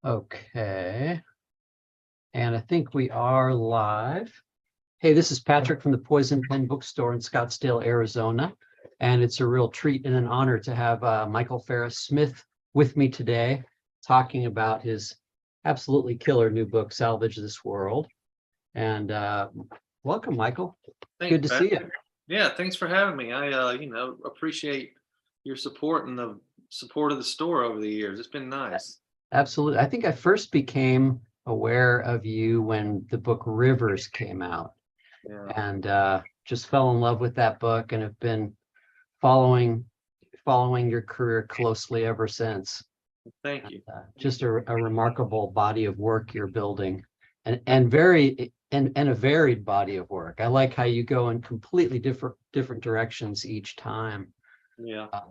Okay, and I think we are live. Hey, this is Patrick from the Poison Pen Bookstore in Scottsdale, Arizona, and it's a real treat and an honor to have Michael Farris Smith with me today, talking about his absolutely killer new book, Salvage This World. And welcome, Michael. Thanks, Good to see you. Patrick. Yeah, thanks for having me. I appreciate your support and the support of the store over the years. It's been nice. Absolutely. I think I first became aware of you when the book Rivers came out, Yeah, and just fell in love with that book and have been following your career closely ever since. thank you. Just a remarkable body of work you're building, and very and a varied body of work. I like how you go in completely different directions each time. Yeah. Uh,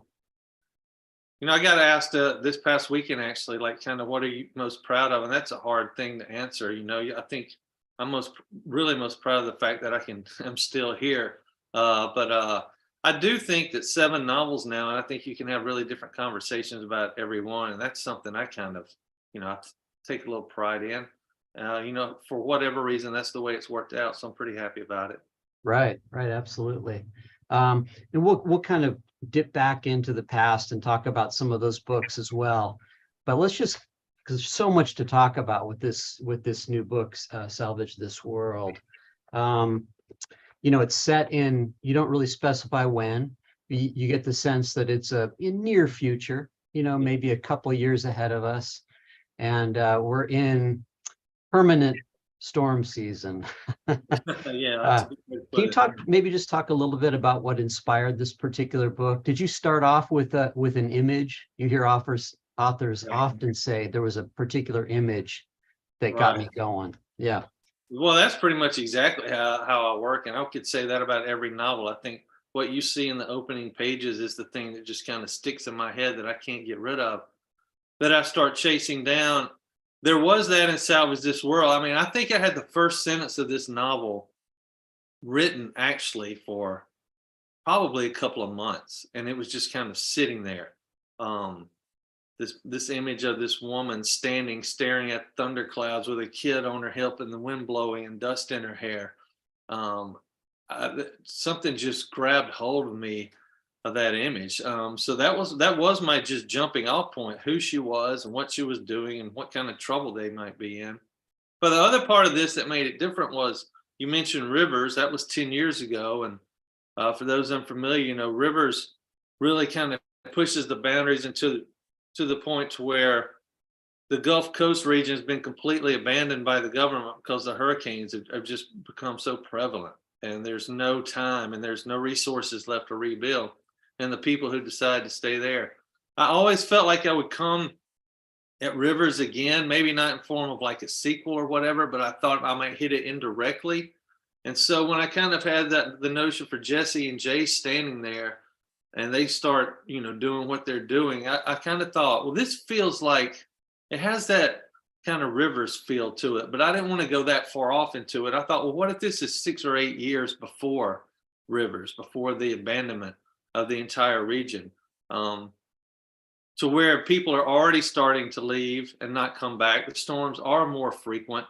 I got asked this past weekend actually, like kind of what are you most proud of? And that's a hard thing to answer. I think I'm really most proud of the fact that I'm still here. But I do think that 7 novels now, and I think you can have really different conversations about every one. And that's something I kind of, I take a little pride in. For whatever reason, that's the way it's worked out. So I'm pretty happy about it. right, absolutely. And we'll kind of dip back into the past and talk about some of those books as well. But let's just, because there's so much to talk about with this new book, Salvage This World. It's set in, you don't really specify when. You get the sense that it's in near future, maybe a couple of years ahead of us. And we're in permanent storm season. Yeah, that's a good way to put Can it. you talk a little bit about what inspired this particular book? Did you start off with an image? You hear authors Yeah. often say there was a particular image that got Right. me going. Yeah. Well, that's pretty much exactly how I work. And I could say that about every novel. I think what you see in the opening pages is the thing that just kind of sticks in my head that I can't get rid of, that I start chasing down. There was that in Salvage This World. I mean, I think I had the first sentence of this novel written actually for probably a couple of months. And it was just kind of sitting there. Um, this image of this woman standing staring at thunderclouds with a kid on her hip and the wind blowing and dust in her hair. um, Something just grabbed hold of me of that image. So that was my just jumping off point, who she was and what she was doing and what kind of trouble they might be in. But the other part of this that made it different was, you mentioned Rivers. That was 10 years ago. And for those unfamiliar, Rivers really kind of pushes the boundaries to the point to where the Gulf Coast region has been completely abandoned by the government because the hurricanes have just become so prevalent, and there's no time and there's no resources left to rebuild. And the people who decide to stay there, I always felt like I would come at Rivers again, maybe not in form of like a sequel or whatever, but I thought I might hit it indirectly. And so when I kind of had the notion for Jesse and Jay standing there and they start, doing what they're doing, I kind of thought, well, this feels like it has that kind of Rivers feel to it, but I didn't want to go that far off into it. I thought, well, what if this is 6 or 8 years before Rivers, before the abandonment of the entire region? To where people are already starting to leave and not come back. The storms are more frequent.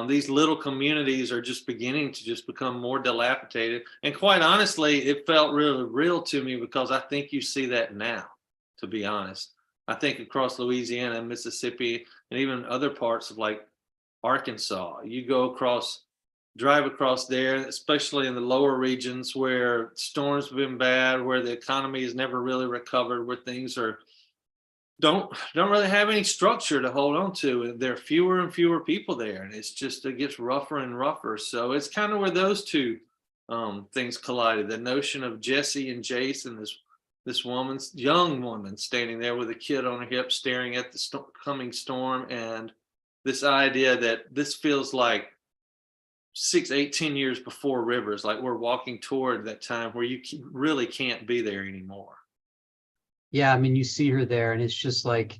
These little communities are just beginning to just become more dilapidated. And quite honestly, it felt really real to me because I think you see that now, to be honest. I think across Louisiana and Mississippi and even other parts of like Arkansas, you drive across there, especially in the lower regions where storms have been bad, where the economy has never really recovered, where things don't really have any structure to hold on to, and there are fewer and fewer people there, and it gets rougher and rougher. So it's kind of where those two things collided: the notion of Jesse and Jason, this young woman standing there with a kid on her hip staring at the coming storm, and this idea that this feels like 6, 8, 10 years before Rivers, like we're walking toward that time where you really can't be there anymore. Yeah, I mean, you see her there and it's just like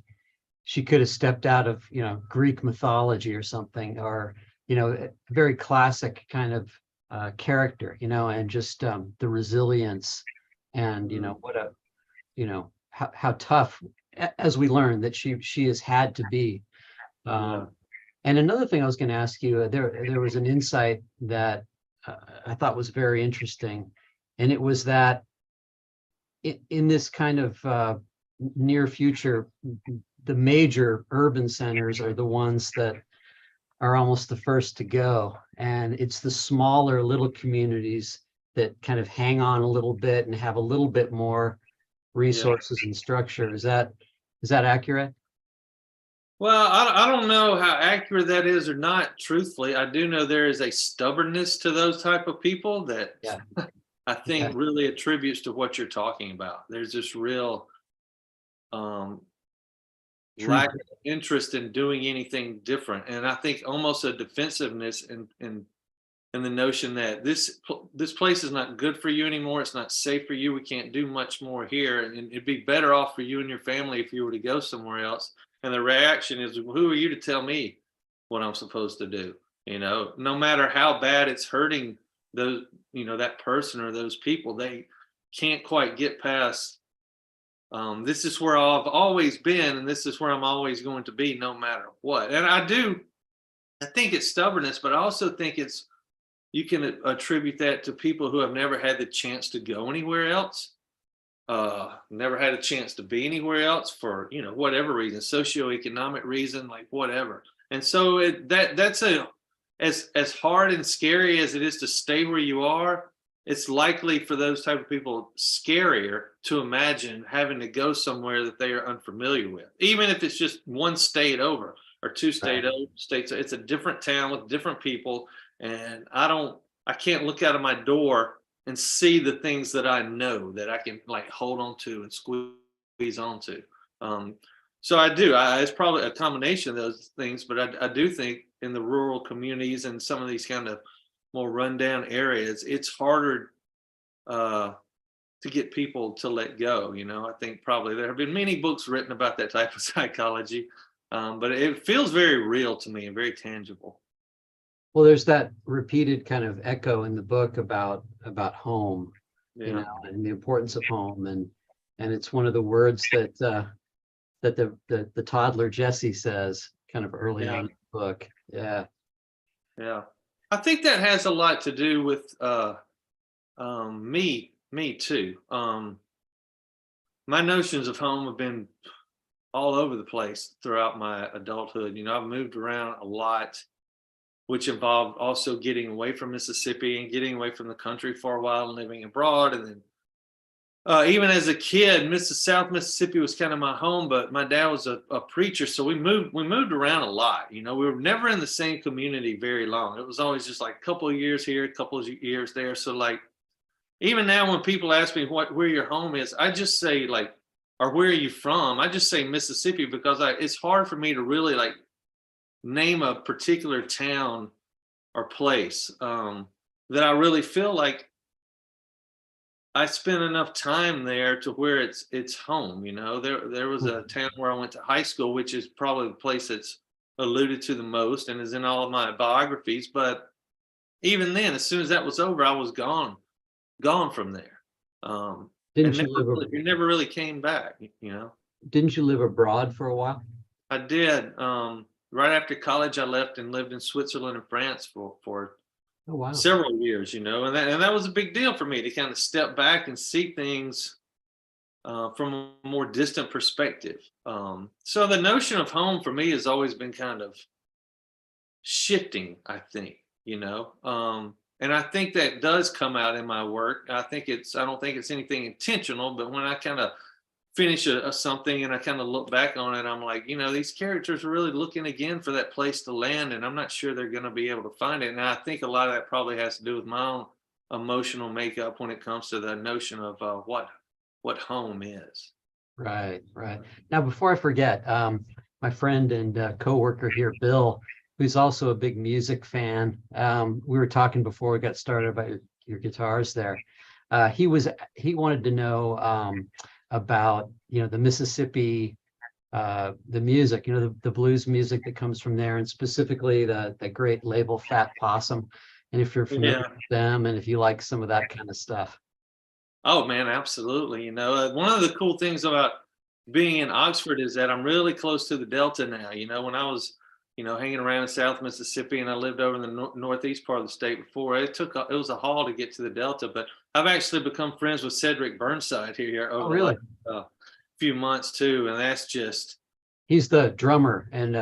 she could have stepped out of, Greek mythology or something, or, a very classic kind of character, and just the resilience and, what a, how tough, as we learned that she has had to be. Um, and another thing I was going to ask you, there was an insight that I thought was very interesting, and it was that in this kind of near future, the major urban centers are the ones that are almost the first to go, and it's the smaller little communities that kind of hang on a little bit and have a little bit more resources and structure. Is that accurate? Well, I don't know how accurate that is or not, truthfully. I do know there is a stubbornness to those type of people that Yeah. I think Yeah. really attributes to what you're talking about. There's this real lack of interest in doing anything different. And I think almost a defensiveness in the notion that this place is not good for you anymore. It's not safe for you. We can't do much more here. And it'd be better off for you and your family if you were to go somewhere else. And the reaction is, who are you to tell me what I'm supposed to do? You know, no matter how bad it's hurting those, you know, that person or those people, they can't quite get past, this is where I've always been, and this is where I'm always going to be, no matter what. And I think it's stubbornness, but I also think you can attribute that to people who have never had the chance to go anywhere else, never had a chance to be anywhere else for, you know, whatever reason, socioeconomic reason, like whatever. And so that's as hard and scary as it is to stay where you are. It's likely for those type of people scarier to imagine having to go somewhere that they are unfamiliar with, even if it's just one state over or two states. It's a different town with different people, and I can't look out of my door and see the things that I know that I can like hold on to and squeeze onto. So I do. It's probably a combination of those things, but I do think in the rural communities and some of these kind of more rundown areas, it's harder to get people to let go. You know, I think probably there have been many books written about that type of psychology, but it feels very real to me and very tangible. Well, there's that repeated kind of echo in the book about home, Yeah. you know, and the importance of home, and it's one of the words that that the toddler Jesse says kind of early on in the book. Yeah. Yeah. I think that has a lot to do with me too. My notions of home have been all over the place throughout my adulthood. You know, I've moved around a lot, which involved also getting away from Mississippi and getting away from the country for a while and living abroad. And then even as a kid, South Mississippi was kind of my home, but my dad was a preacher, so we moved around a lot. You know, we were never in the same community very long. It was always just like a couple of years here, a couple of years there. So like, even now when people ask me where your home is, I just say like, or where are you from? I just say Mississippi, because it's hard for me to really like name a particular town or place that I really feel like I spent enough time there to where it's home. You know, there was a town where I went to high school, which is probably the place that's alluded to the most and is in all of my biographies. But even then, as soon as that was over, I was gone from there. Didn't you live? You never really came back. You know. Didn't you live abroad for a while? I did. Right after college, I left and lived in Switzerland and France for Oh, wow. several years, you know, and that was a big deal for me to kind of step back and see things from a more distant perspective. So the notion of home for me has always been kind of shifting, I think, you know, and I think that does come out in my work. I don't think it's anything intentional, but when I kind of finish something and I kind of look back on it, I'm like, you know, these characters are really looking again for that place to land, and I'm not sure they're going to be able to find it. And I think a lot of that probably has to do with my own emotional makeup when it comes to the notion of what home is. Right. Now, before I forget, my friend and coworker here, Bill, who's also a big music fan, we were talking before we got started about your guitars there. He wanted to know about, you know, the Mississippi, the music, you know, the blues music that comes from there, and specifically the great label Fat Possum, and if you're familiar with them and if you like some of that kind of stuff. Oh man, absolutely. You know, one of the cool things about being in Oxford is that I'm really close to the Delta now. You know, when I was hanging around in South Mississippi, and I lived over in the northeast part of the state before. It was a haul to get to the Delta, but I've actually become friends with Cedric Burnside here Oh, over the really? last few months too, and that's just He's the drummer and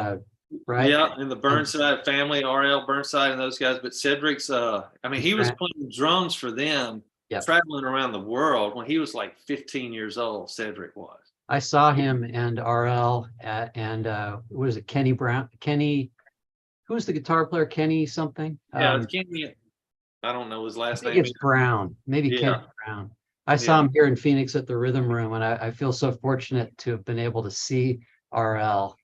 right? yeah, and the Burnside family, RL Burnside and those guys. But Cedric's, he was playing drums for them, Yep. traveling around the world when he was like 15 years old. Cedric was. I saw him and RL what is it, Kenny Brown? Kenny, who's the guitar player? Kenny something? Yeah, it's Kenny. I don't know his I last think name. it's Brown, maybe Yeah. Kenny Brown. I saw him here in Phoenix at the Rhythm Room, and I feel so fortunate to have been able to see RL.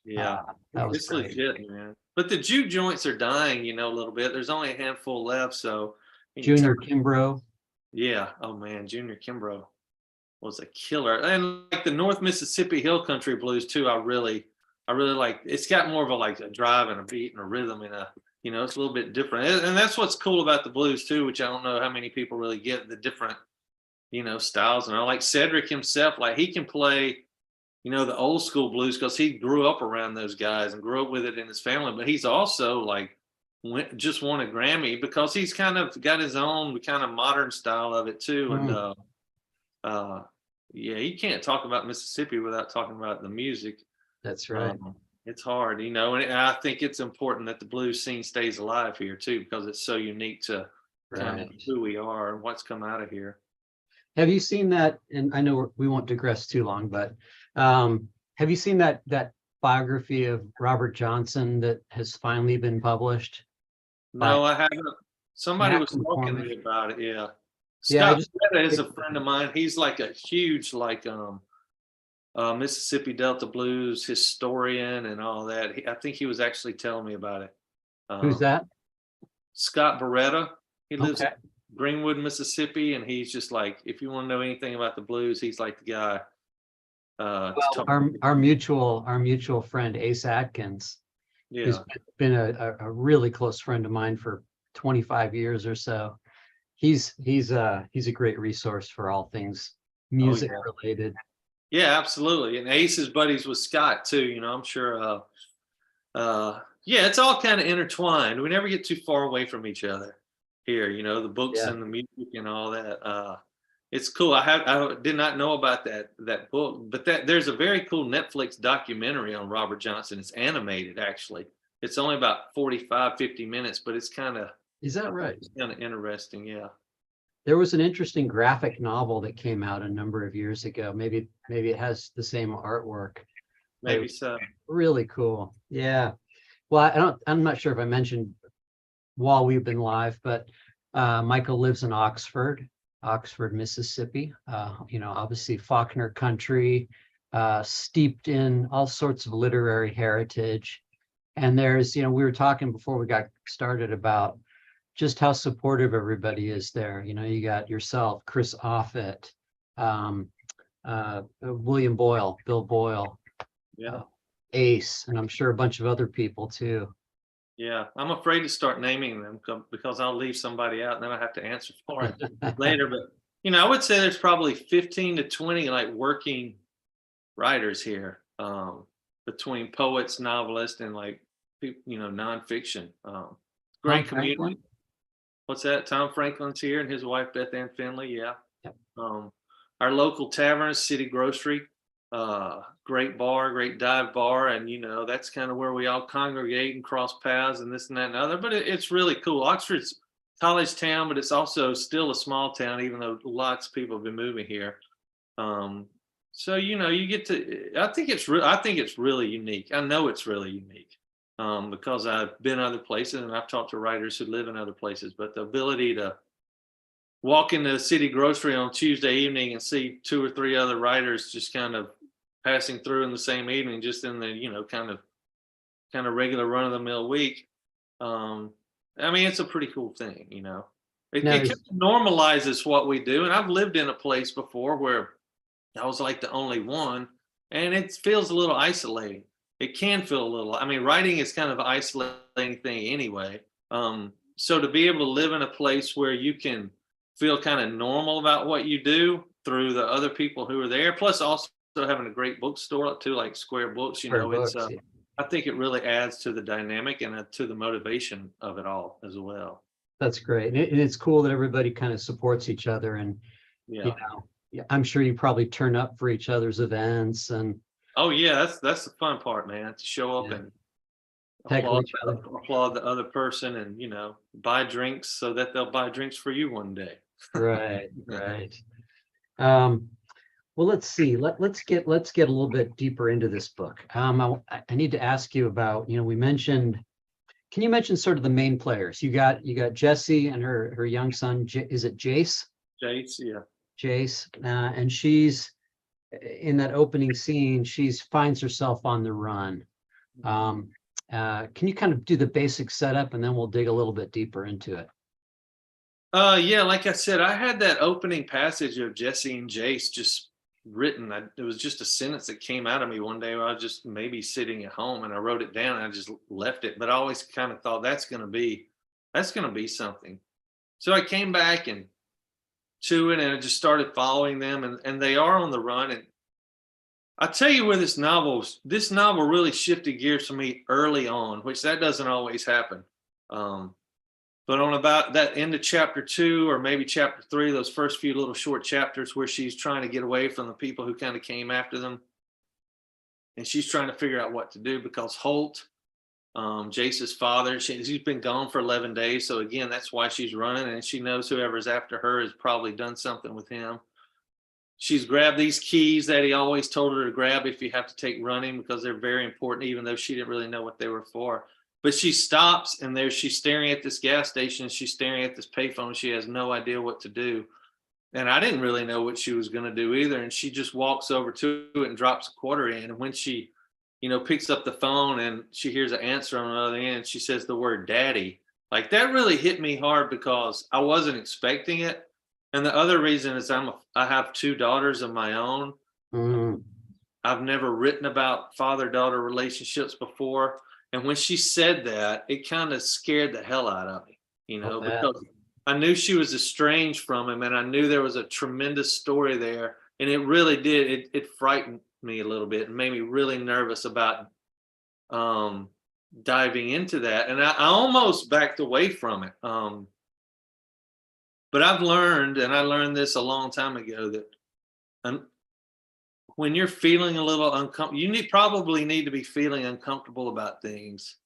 Yeah, that was it's great. legit, man. But the juke joints are dying, a little bit. There's only a handful left, so Junior Kimbrough. Yeah. Oh man, Junior Kimbrough was a killer. And like the North Mississippi Hill Country blues too, I really like. It's got more of a drive and a beat and a rhythm and it's a little bit different. And that's what's cool about the blues too, which I don't know how many people really get the different, styles. And I like Cedric himself, like he can play, the old school blues because he grew up around those guys and grew up with it in his family. But he's also just won a Grammy because he's kind of got his own kind of modern style of it too. And you can't talk about Mississippi without talking about the music. That's right. It's hard, and I think it's important that the blues scene stays alive here too, because it's so unique to kind of who we are and what's come out of here. Have you seen that? And I know we won't digress too long, but have you seen that biography of Robert Johnson that has finally been published? No, I haven't. Somebody was talking to me about it. Yeah. Yeah, Scott Beretta is a friend of mine. He's like a huge Mississippi Delta blues historian and all that. I think he was actually telling me about it. Who's that? Scott Beretta. He lives in Greenwood, Mississippi, and he's just like, if you want to know anything about the blues, he's like the guy. Our mutual friend Ace Atkins, who's been a really close friend of mine for 25 years or so. He's a great resource for all things music related. Yeah, absolutely. And Ace's buddies with Scott too. I'm sure. It's all kind of intertwined. We never get too far away from each other here. The books and the music and all that. It's cool. I did not know about that book, but there's a very cool Netflix documentary on Robert Johnson. It's animated actually. It's only about 45, 50 minutes, but it's kind of. Is that right? It's kind of interesting. Yeah. There was an interesting graphic novel that came out a number of years ago. Maybe it has the same artwork. Maybe so. Really cool. Yeah. Well, I'm not sure if I mentioned while we've been live, but Michael lives in Oxford, Mississippi. Obviously Faulkner country, steeped in all sorts of literary heritage. And there's, we were talking before we got started about just how supportive everybody is there. You got yourself, Chris Offutt, William Boyle, Bill Boyle, Ace, and I'm sure a bunch of other people too. Yeah, I'm afraid to start naming them because I'll leave somebody out and then I have to answer for it later. But, I would say there's probably 15 to 20 working writers here, between poets, novelists, and nonfiction. Great community. Franklin? What's that? Tom Franklin's here and his wife, Beth Ann Finley. Yeah. Yep. Our local taverns, City Grocery, great bar, great dive bar. And, that's kind of where we all congregate and cross paths and this and that and other. But it's really cool. Oxford's college town, but it's also still a small town, even though lots of people have been moving here. So, you get to, I think it's really unique. I know it's really unique. Because I've been other places and I've talked to writers who live in other places, but the ability to walk into the City Grocery on Tuesday evening and see 2 or 3 other writers just kind of passing through in the same evening, just in the, kind of regular run of the mill week. It's a pretty cool thing, It kind of normalizes what we do. And I've lived in a place before where I was like the only one, and it feels a little isolating. It can feel a little, writing is kind of an isolating thing anyway. So to be able to live in a place where you can feel kind of normal about what you do through the other people who are there, plus also having a great bookstore too, like Square Books, I think it really adds to the dynamic and to the motivation of it all as well. That's great. And it's cool that everybody kind of supports each other. And, Yeah. you know, yeah, I'm sure you probably turn up for each other's events and Oh yeah, that's the fun part, man. To show up yeah, and heckle applaud each other. applaud the other person, and buy drinks so that they'll buy drinks for you one day. Right, right. Um, well, let's see. Let's get a little bit deeper into this book. I need to ask you about, can you mention sort of the main players? You got Jessie and her young son, is it Jace? Jace, yeah. Jace, and she's in that opening scene, finds herself on the run. Can you kind of do the basic setup and then we'll dig a little bit deeper into it? Yeah, like I said, I had that opening passage of Jesse and Jace just written. It was just a sentence that came out of me one day where I was just maybe sitting at home, and I wrote it down and I just left it. But I always kind of thought that's gonna be something. So I came back and to it, and I just started following them, and they are on the run. And I'll tell you where this novel really shifted gears for me early on, which that doesn't always happen. But on about that end of chapter 2 or maybe chapter 3, those first few little short chapters where she's trying to get away from the people who kind of came after them, and she's trying to figure out what to do because Holt, Jace's father, she's been gone for 11 days. So again, that's why she's running, and she knows whoever's after her has probably done something with him. She's grabbed these keys that he always told her to grab if you have to take running, because they're very important, even though she didn't really know what they were for. But she stops, and she's staring at this gas station. She's staring at this payphone. She has no idea what to do. And I didn't really know what she was going to do either. And she just walks over to it and drops a quarter in. And when she, picks up the phone and she hears an answer on the other end, she says the word daddy. Like, that really hit me hard because I wasn't expecting it. And the other reason is I have 2 daughters of my own. Mm. I've never written about father-daughter relationships before. And when she said that, it kind of scared the hell out of me, because I knew she was estranged from him, and I knew there was a tremendous story there. And it really did. It frightened me a little bit and made me really nervous about diving into that. And I almost backed away from it. But I've learned, and I learned this a long time ago, that when you're feeling a little uncomfortable, you probably need to be feeling uncomfortable about things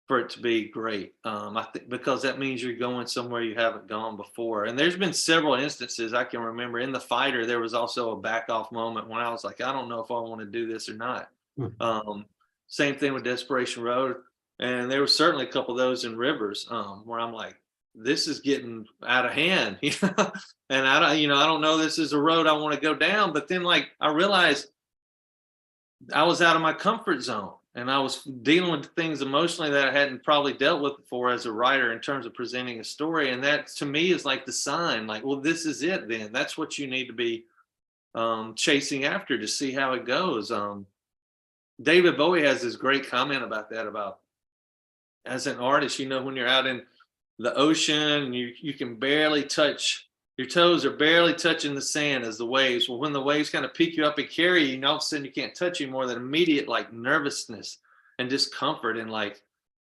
for it to be great. I think because that means you're going somewhere you haven't gone before. And there's been several instances I can remember. In The Fighter, there was also a back off moment when I was like, I don't know if I want to do this or not. Same thing with Desperation Road. And there was certainly a couple of those in Rivers where I'm like, this is getting out of hand, and I don't know, this is a road I want to go down. But then, like, I realized I was out of my comfort zone, and I was dealing with things emotionally that I hadn't probably dealt with before as a writer in terms of presenting a story. And that, to me, is like the sign, like, well, this is it then. That's what you need to be chasing after to see how it goes. David Bowie has this great comment about that, about as an artist, when you're out in the ocean, you can barely touch, your toes are barely touching the sand as the waves. Well, when the waves kind of pick you up and carry you, and all of a sudden you can't touch anymore, that immediate like nervousness and discomfort and like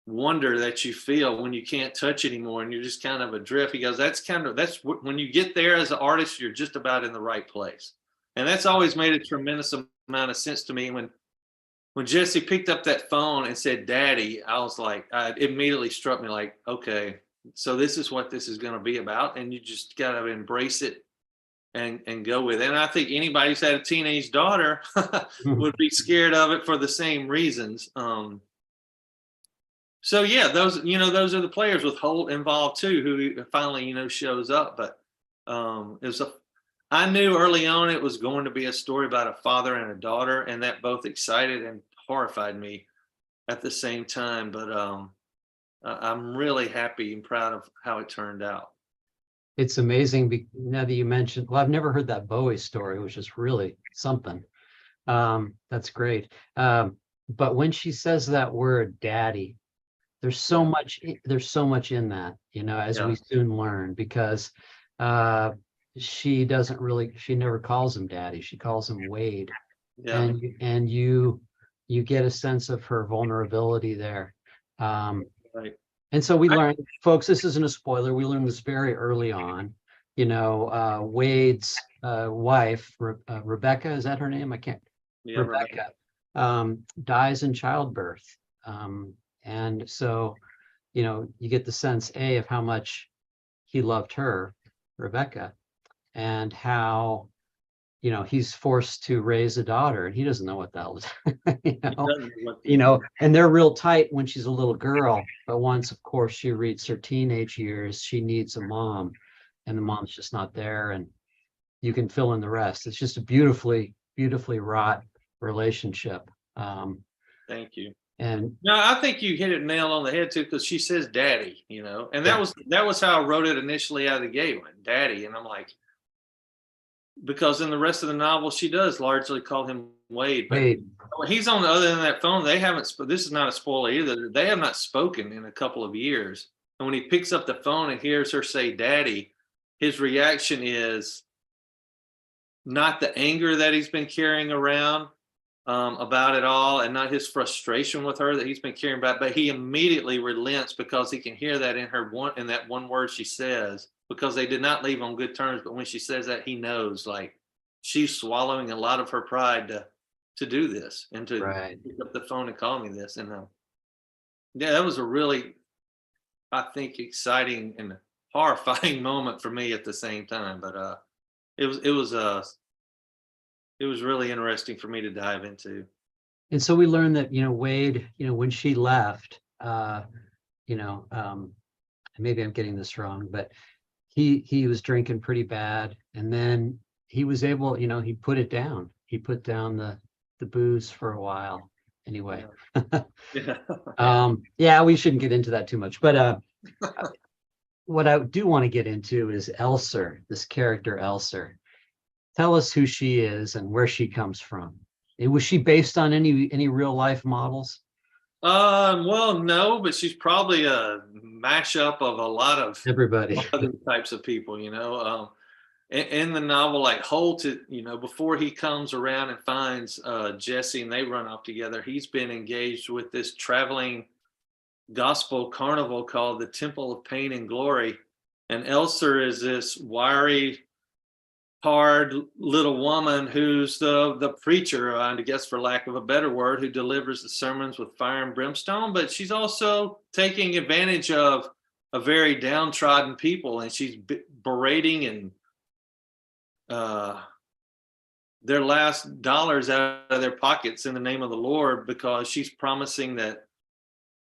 wonder that you feel when you can't touch anymore and you're just kind of adrift. He goes, that's when you get there as an artist, you're just about in the right place. And that's always made a tremendous amount of sense to me. When Jesse picked up that phone and said daddy, I was like, it immediately struck me like, okay, so this is what this is going to be about, and you just got to embrace it and go with it. And I think anybody who's had a teenage daughter would be scared of it for the same reasons. So yeah, those are the players, with Holt involved too, who finally shows up. But I knew early on it was going to be a story about a father and a daughter, and that both excited and horrified me at the same time. But I'm really happy and proud of how it turned out. It's amazing. Now that you mentioned, well, I've never heard that Bowie story, which is really something. That's great. But when she says that word daddy, there's so much in that, as we soon learn, because she never calls him daddy. She calls him Wade. Yeah. And you you get a sense of her vulnerability there. Right. And so we learned, folks, this isn't a spoiler. We learned this very early on. Wade's wife, Rebecca, is that her name? I can't. Yeah, Rebecca dies in childbirth. And so, you get the sense, A, of how much he loved her, Rebecca, and how, he's forced to raise a daughter and he doesn't know what the hell, and they're real tight when she's a little girl. But once, of course, she reaches her teenage years, she needs a mom and the mom's just not there. And you can fill in the rest. It's just a beautifully, beautifully wrought relationship. Thank you. And no, I think you hit it nail on the head too, because she says daddy, and that was how I wrote it initially out of the gate, daddy. And I'm like, because in the rest of the novel, she does largely call him Wade, but he's on the other end of that phone. They haven't, this is not a spoiler either. They have not spoken in a couple of years. And when he picks up the phone and hears her say daddy, his reaction is not the anger that he's been carrying around about it all, and not his frustration with her that he's been carrying about, but he immediately relents because he can hear that in that one word she says, because they did not leave on good terms. But when she says that, he knows, like, she's swallowing a lot of her pride to do this and to pick up the phone and call me this. And yeah, that was a really, I think, exciting and horrifying moment for me at the same time. But it was really interesting for me to dive into. And so we learned that, Wade, when she left, maybe I'm getting this wrong, but he was drinking pretty bad. And then he was able, he put it down. He put down the booze for a while anyway. Yeah. We shouldn't get into that too much, but what I do want to get into is Elser, this character Elser. Tell us who she is and where she comes from. Was she based on any real life models? Well, no, but she's probably a mashup of a lot of everybody, other types of people, in the novel, like Holt, before he comes around and finds Jesse and they run off together, he's been engaged with this traveling gospel carnival called the Temple of Pain and Glory. And Elser is this wiry, hard little woman who's the preacher, I guess, for lack of a better word, who delivers the sermons with fire and brimstone. But she's also taking advantage of a very downtrodden people, and she's berating and their last dollars out of their pockets in the name of the Lord, because she's promising that,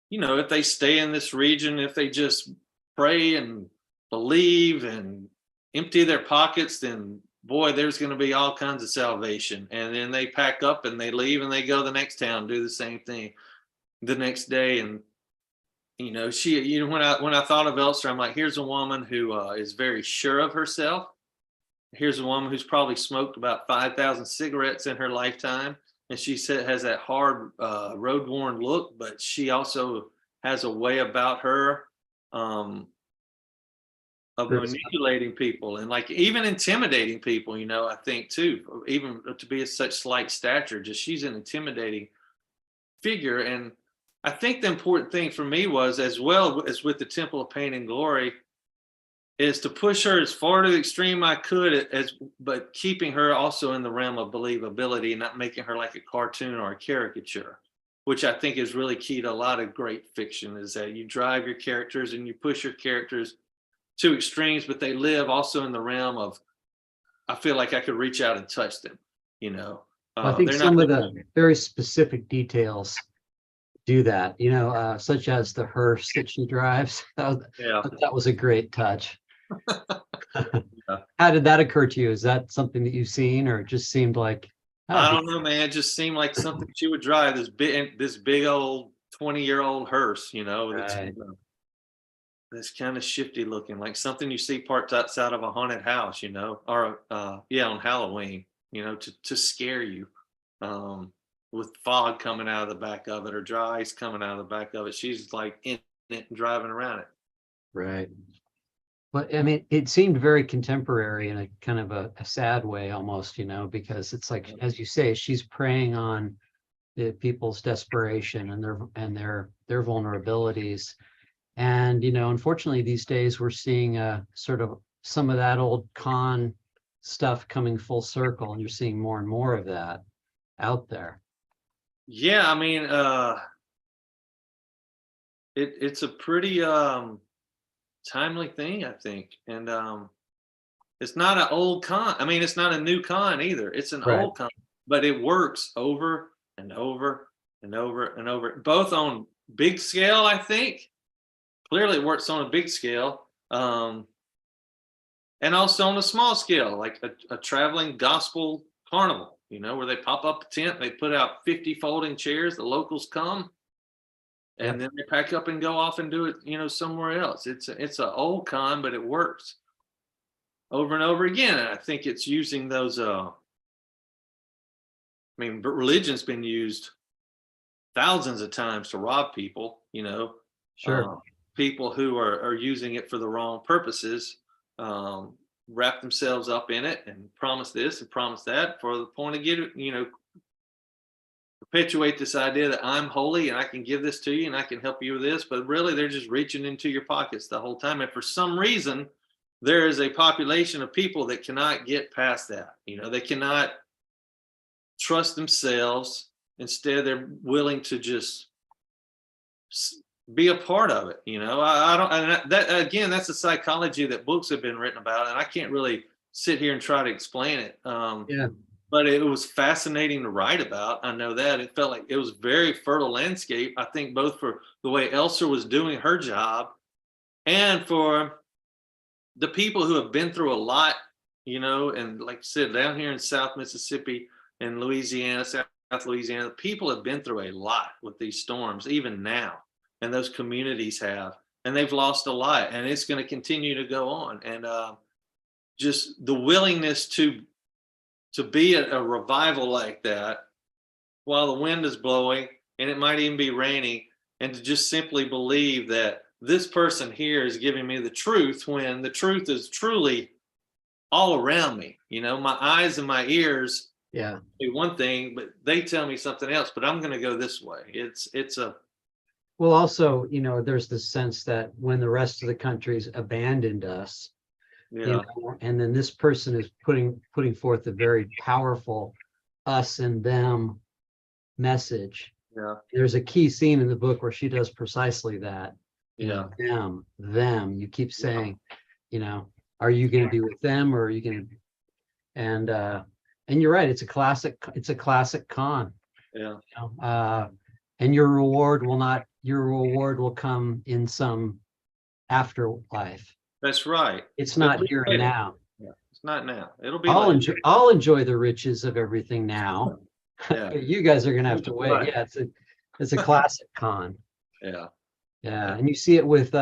if they stay in this region, if they just pray and believe and empty their pockets, then boy, there's going to be all kinds of salvation. And then they pack up and they leave and they go to the next town, do the same thing the next day. And she, when I thought of Elster, I'm like, here's a woman who is very sure of herself. Here's a woman who's probably smoked about 5,000 cigarettes in her lifetime, and she has that hard, road-worn look, but she also has a way about her of manipulating people and, like, even intimidating people, I think too, even to be of such slight stature, just she's an intimidating figure. And I think the important thing for me was, as well as with the Temple of Pain and Glory, is to push her as far to the extreme I could, but keeping her also in the realm of believability and not making her like a cartoon or a caricature, which I think is really key to a lot of great fiction, is that you drive your characters and you push your characters to extremes, but they live also in the realm of, I feel like I could reach out and touch them, I think some of the very specific details do that, such as the hearse that she drives. That was a great touch. How did that occur to you? Is that something that you've seen, or it just seemed like, I don't know, man, it just seemed like something she would drive, this big old 20-year-old hearse, that's kind of shifty looking, like something you see parked outside of a haunted house, or on Halloween, to scare you, with fog coming out of the back of it or dry ice coming out of the back of it. She's like in it and driving around it. Right. But I mean, it seemed very contemporary in a kind of a sad way almost, because it's like, as you say, she's preying on the people's desperation and their vulnerabilities. And, you know, unfortunately, these days we're seeing sort of some of that old con stuff coming full circle, and you're seeing more and more of that out there. Yeah, I mean, it's a pretty timely thing, I think. And it's not an old con. I mean, it's not a new con either. It's an Right. old con, but it works over and over and over and over, both on big scale, I think. Clearly, it works on a big scale. And also on a small scale, like a traveling gospel carnival, you know, where they pop up a tent, they put out 50 folding chairs, the locals come, and Yep. then they pack up and go off and do it, you know, somewhere else. It's an old con, but it works over and over again. And I think it's using those. I mean, but religion's been used thousands of times to rob people. You know, Sure. people who are using it for the wrong purposes. Wrap themselves up in it and promise this and promise that for the point of getting, you know, perpetuate this idea that I'm holy and I can give this to you and I can help you with this, but really they're just reaching into your pockets the whole time. And for some reason, there is a population of people that cannot get past that. You know, they cannot trust themselves. Instead, they're willing to just be a part of it. You know, I don't, and that again, that's the psychology that books have been written about, and I can't really sit here and try to explain it. Yeah. But it was fascinating to write about. I know that it felt like it was very fertile landscape. I think both for the way Elsa was doing her job and for the people who have been through a lot, you know, and like I said, down here in South Mississippi and Louisiana, South Louisiana, people have been through a lot with these storms, even now. And those communities have, and they've lost a lot, and it's going to continue to go on. And just the willingness to be a revival like that while the wind is blowing and it might even be raining, and to just simply believe that this person here is giving me the truth when the truth is truly all around me. You know, my eyes and my ears Yeah. do one thing, but they tell me something else, but I'm going to go this way. It's a, Well, also, you know, there's this sense that when the rest of the country's abandoned us, you yeah, know, and then this person is putting forth a very powerful us and them message. yeah, There's a key scene in the book where she does precisely that. You yeah. know, them. You keep saying, you know, are you going to be with them, or are you going to? And you're right. It's a classic con. Yeah. You know? And your reward will come in some afterlife. That's right. It's It'll not be here and later. now. Yeah. It's not now. It'll be later. I'll enjoy the riches of everything now. Yeah. You guys are gonna have to wait. Right. Yeah, it's a classic con. Yeah. Yeah, and you see it with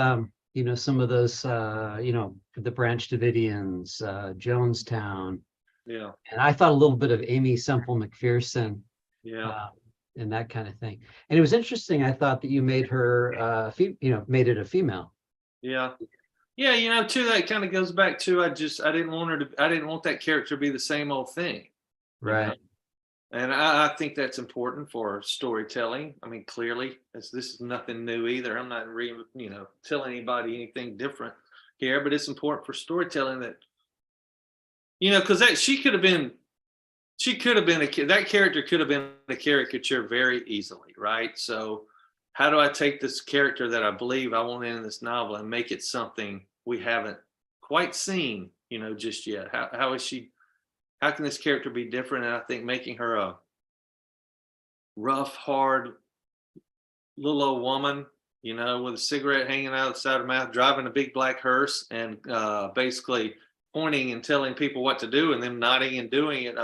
you know, some of those you know, the Branch Davidians, Jonestown, Yeah. and I thought a little bit of Amy Semple McPherson, Yeah. and that kind of thing. And it was interesting. I thought that you made her you know, made it a female. Yeah. Yeah. You know, too, that kind of goes back to I didn't want that character to be the same old thing. You know? Right. And I think that's important for storytelling. I mean, clearly, this is nothing new either. I'm not you know, telling anybody anything different here, but it's important for storytelling that, you know, because that that character could have been a caricature very easily, right? So how do I take this character that I believe I want in this novel and make it something we haven't quite seen, you know, just yet? How can this character be different? And I think making her a rough, hard little old woman, you know, with a cigarette hanging out of the side of her mouth, driving a big black hearse, and basically pointing and telling people what to do, and them nodding and doing it,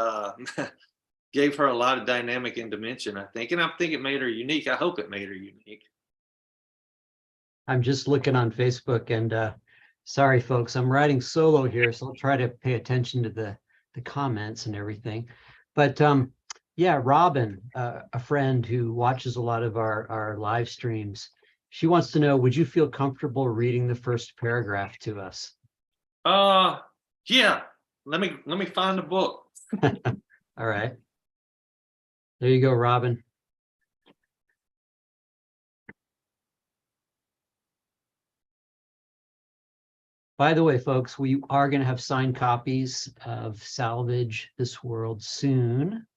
gave her a lot of dynamic and dimension, I think. And I think it made her unique. I hope it made her unique. I'm just looking on Facebook, and sorry, folks, I'm writing solo here, so I'll try to pay attention to the comments and everything. But yeah, Robin, a friend who watches a lot of our live streams, she wants to know, would you feel comfortable reading the first paragraph to us? Yeah. Let me find the book. All right. There you go, Robin. By the way, folks, we are going to have signed copies of Salvage This World soon,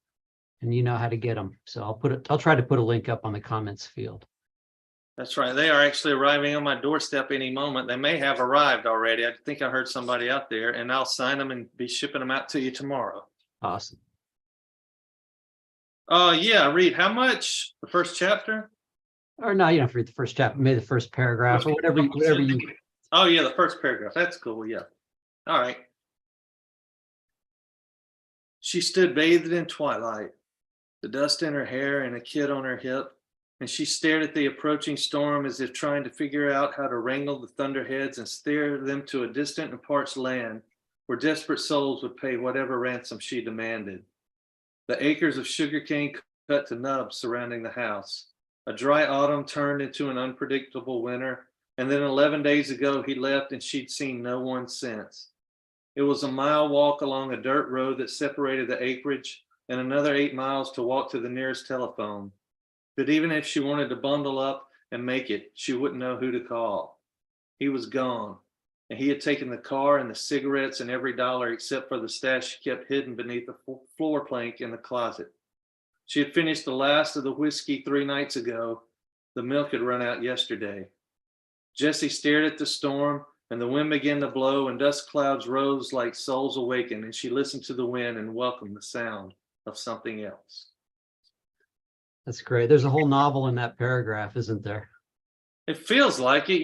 and you know how to get them. So I'll try to put a link up on the comments field. That's right. They are actually arriving on my doorstep any moment. They may have arrived already. I think I heard somebody out there, and I'll sign them and be shipping them out to you tomorrow. Awesome. Yeah, read how much? The first chapter? Or no, you don't have to read the first chapter, maybe the first paragraph or whatever you. Oh yeah, the first paragraph. That's cool. Yeah. All right. She stood bathed in twilight, the dust in her hair and a kid on her hip, and she stared at the approaching storm as if trying to figure out how to wrangle the thunderheads and steer them to a distant and parched land where desperate souls would pay whatever ransom she demanded. The acres of sugarcane cut to nubs surrounding the house. A dry autumn turned into an unpredictable winter, and then 11 days ago he left and she'd seen no one since. It was a mile walk along a dirt road that separated the acreage and another 8 miles to walk to the nearest telephone. But even if she wanted to bundle up and make it, she wouldn't know who to call. He was gone, and he had taken the car and the cigarettes and every dollar except for the stash she kept hidden beneath the floor plank in the closet. She had finished the last of the whiskey 3 nights ago. The milk had run out yesterday. Jessie stared at the storm, and the wind began to blow, and dust clouds rose like souls awakened, and she listened to the wind and welcomed the sound of something else. That's great. There's a whole novel in that paragraph, isn't there? It feels like it.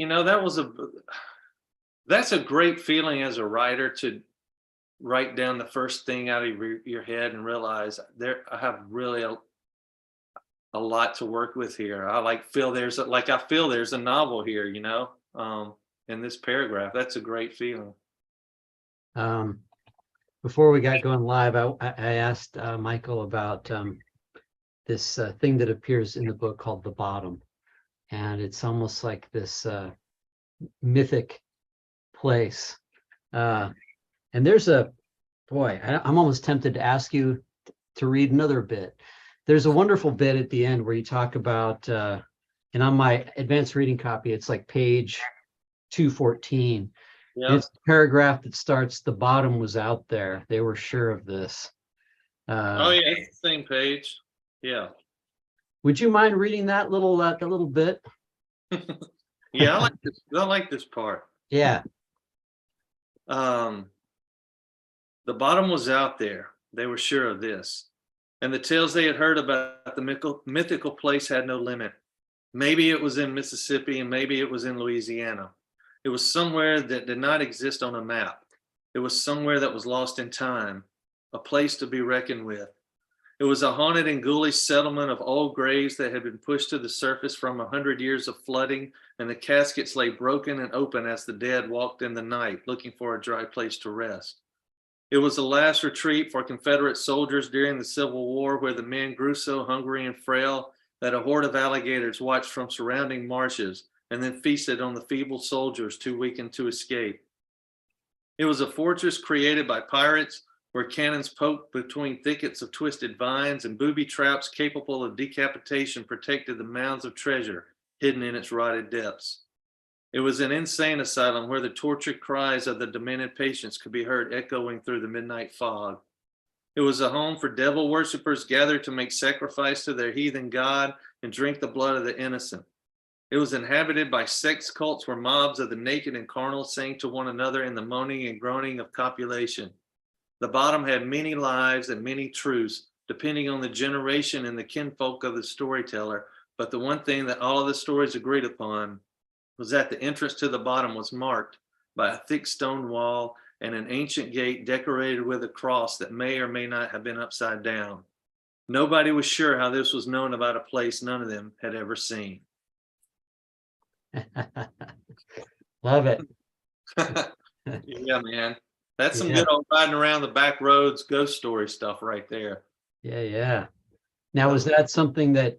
That's a great feeling as a writer, to write down the first thing out of your head and realize I have really a lot to work with here. I feel there's a novel here, in this paragraph. That's a great feeling. Before we got going live, I asked Michael about this thing that appears in the book called The Bottom. And it's almost like this mythic place. And there's I'm almost tempted to ask you to read another bit. There's a wonderful bit at the end where you talk about, and on my advanced reading copy, it's like page 214. Yeah. It's the paragraph that starts, "The bottom was out there. They were sure of this." Oh yeah, it's the same page. Yeah. Would you mind reading that little bit? Yeah, I like this part. Yeah. The bottom was out there. They were sure of this. And the tales they had heard about the mythical place had no limit. Maybe it was in Mississippi, and maybe it was in Louisiana. It was somewhere that did not exist on a map. It was somewhere that was lost in time, a place to be reckoned with. It was a haunted and ghoulish settlement of old graves that had been pushed to the surface from 100 years of flooding, and the caskets lay broken and open as the dead walked in the night, looking for a dry place to rest. It was the last retreat for Confederate soldiers during the Civil War, where the men grew so hungry and frail that a horde of alligators watched from surrounding marshes and then feasted on the feeble soldiers too weakened to escape. It was a fortress created by pirates, where cannons poked between thickets of twisted vines and booby traps capable of decapitation protected the mounds of treasure hidden in its rotted depths. It was an insane asylum where the tortured cries of the demented patients could be heard echoing through the midnight fog. It was a home for devil worshippers gathered to make sacrifice to their heathen god and drink the blood of the innocent. It was inhabited by sex cults where mobs of the naked and carnal sang to one another in the moaning and groaning of copulation. The bottom had many lives and many truths, depending on the generation and the kinfolk of the storyteller. But the one thing that all of the stories agreed upon was that the entrance to the bottom was marked by a thick stone wall and an ancient gate decorated with a cross that may or may not have been upside down. Nobody was sure how this was known about a place none of them had ever seen. Love it. Yeah, man. That's some Yeah. good old riding around the back roads, ghost story stuff right there. Yeah. Now, was that something that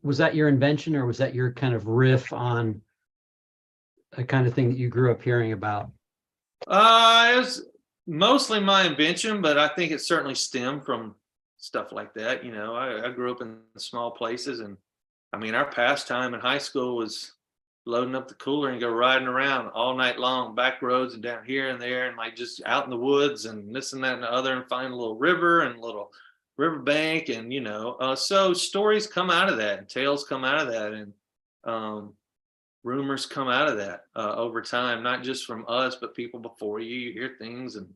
was that your invention, or was that your kind of riff on a kind of thing that you grew up hearing about? It was mostly my invention, but I think it certainly stemmed from stuff like that. I grew up in small places, and I mean, our pastime in high school was loading up the cooler and go riding around all night long, back roads and down here and there, and like just out in the woods and this and that and the other, and find a little river and a little riverbank, and so stories come out of that, and tales come out of that, and rumors come out of that over time, not just from us, but people before you. You hear things, and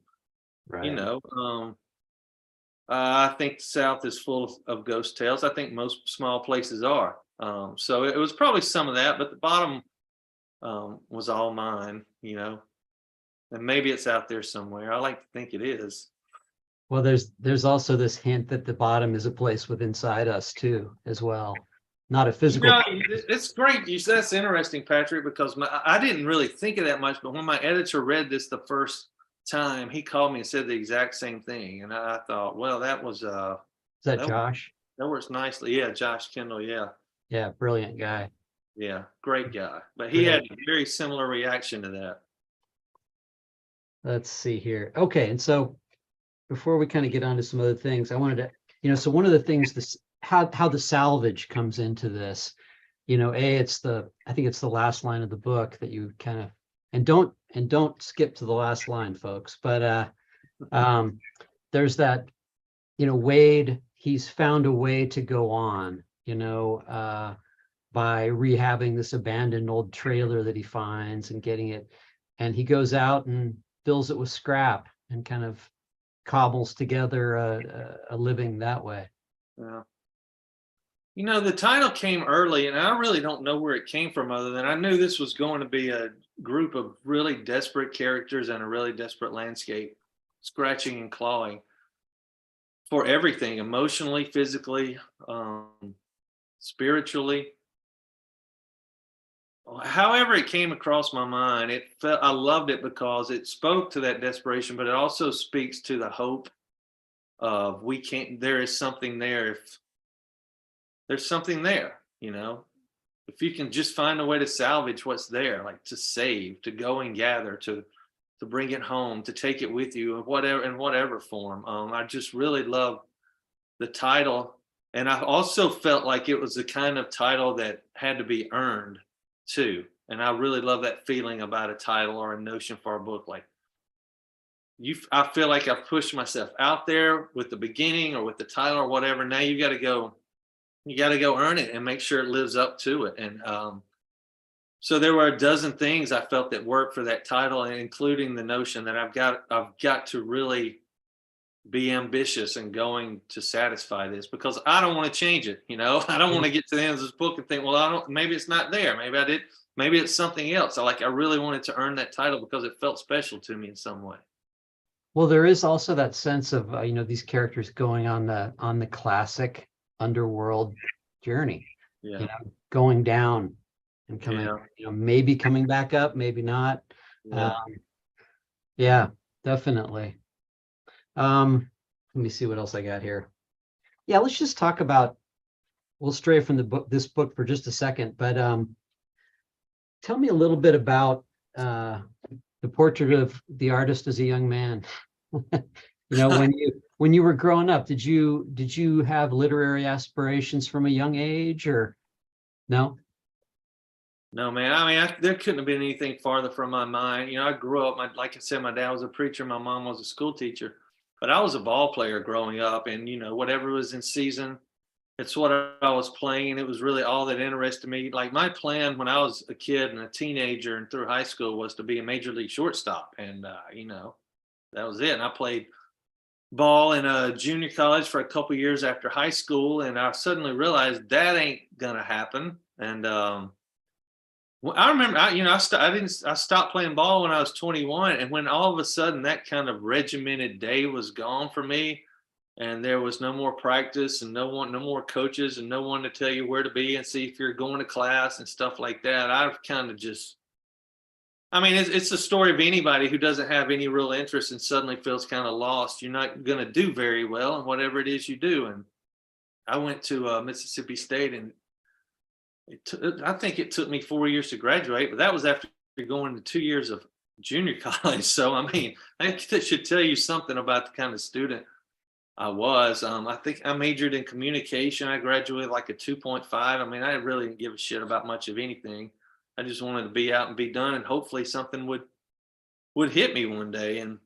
Right. I think the South is full of ghost tales. I think most small places are. So it was probably some of that, but the bottom was all mine, and maybe it's out there somewhere. I like to think it is. Well, there's also this hint that the bottom is a place within inside us too, as well. Not a physical. It's great. That's interesting, Patrick, because I didn't really think of that much, but when my editor read this the first time, he called me and said the exact same thing, and I thought, well, that was Is that Josh? That works nicely. Yeah, Josh Kendall. Yeah. Yeah, brilliant guy. Yeah, great guy. But he had a very similar reaction to that. Let's see here. Okay, and so before we kind of get on to some other things, I wanted to, so one of the things, how the salvage comes into this, I think it's the last line of the book that you kind of, and don't skip to the last line, folks, but there's that, Wade, he's found a way to go on, by rehabbing this abandoned old trailer that he finds and getting it, and he goes out and fills it with scrap and kind of cobbles together a living that way. Yeah. The title came early, and I really don't know where it came from, other than I knew this was going to be a group of really desperate characters and a really desperate landscape, scratching and clawing for everything, emotionally, physically, spiritually. However it came across my mind, I loved it because it spoke to that desperation, but it also speaks to the hope of there is something there. If there's something there, if you can just find a way to salvage what's there, like to save, to go and gather, to bring it home, to take it with you in whatever form. I just really love the title. And I also felt like it was the kind of title that had to be earned too. And I really love that feeling about a title or a notion for a book. Like I feel like I've pushed myself out there with the beginning or with the title or whatever. Now you got to go earn it and make sure it lives up to it. And so there were a dozen things I felt that worked for that title, and including the notion that I've got to really be ambitious and going to satisfy this, because I don't want to change it. I don't want to get to the end of this book and think, well, maybe it's not there. Maybe it's something else. I really wanted to earn that title because it felt special to me in some way. Well, there is also that sense of, these characters going on the classic underworld journey, Yeah. Going down and coming, maybe coming back up, maybe not. Yeah, definitely. Let me see what else I got here. Yeah, let's just talk about, we'll stray from this book for just a second, but tell me a little bit about the portrait of the artist as a young man. When you were growing up, did you have literary aspirations from a young age, or no? No, man. I mean, there couldn't have been anything farther from my mind. I grew up, like I said, my dad was a preacher, my mom was a school teacher, but I was a ball player growing up, and whatever was in season, it's what I was playing. It was really all that interested me. Like my plan when I was a kid and a teenager and through high school was to be a major league shortstop, and that was it. And I played ball in a junior college for a couple years after high school, and I suddenly realized that ain't gonna happen. And I remember, I stopped playing ball when I was 21, and when all of a sudden that kind of regimented day was gone for me, and there was no more practice and no more coaches and no one to tell you where to be and see if you're going to class and stuff like that. I've kind of just, it's the story of anybody who doesn't have any real interest and suddenly feels kind of lost. You're not going to do very well in whatever it is you do. And I went to Mississippi State, and I think it took me 4 years to graduate, but that was after going to 2 years of junior college. So, that should tell you something about the kind of student I was. I think I majored in communication. I graduated like a 2.5. I really didn't give a shit about much of anything. I just wanted to be out and be done, and hopefully something would hit me one day. And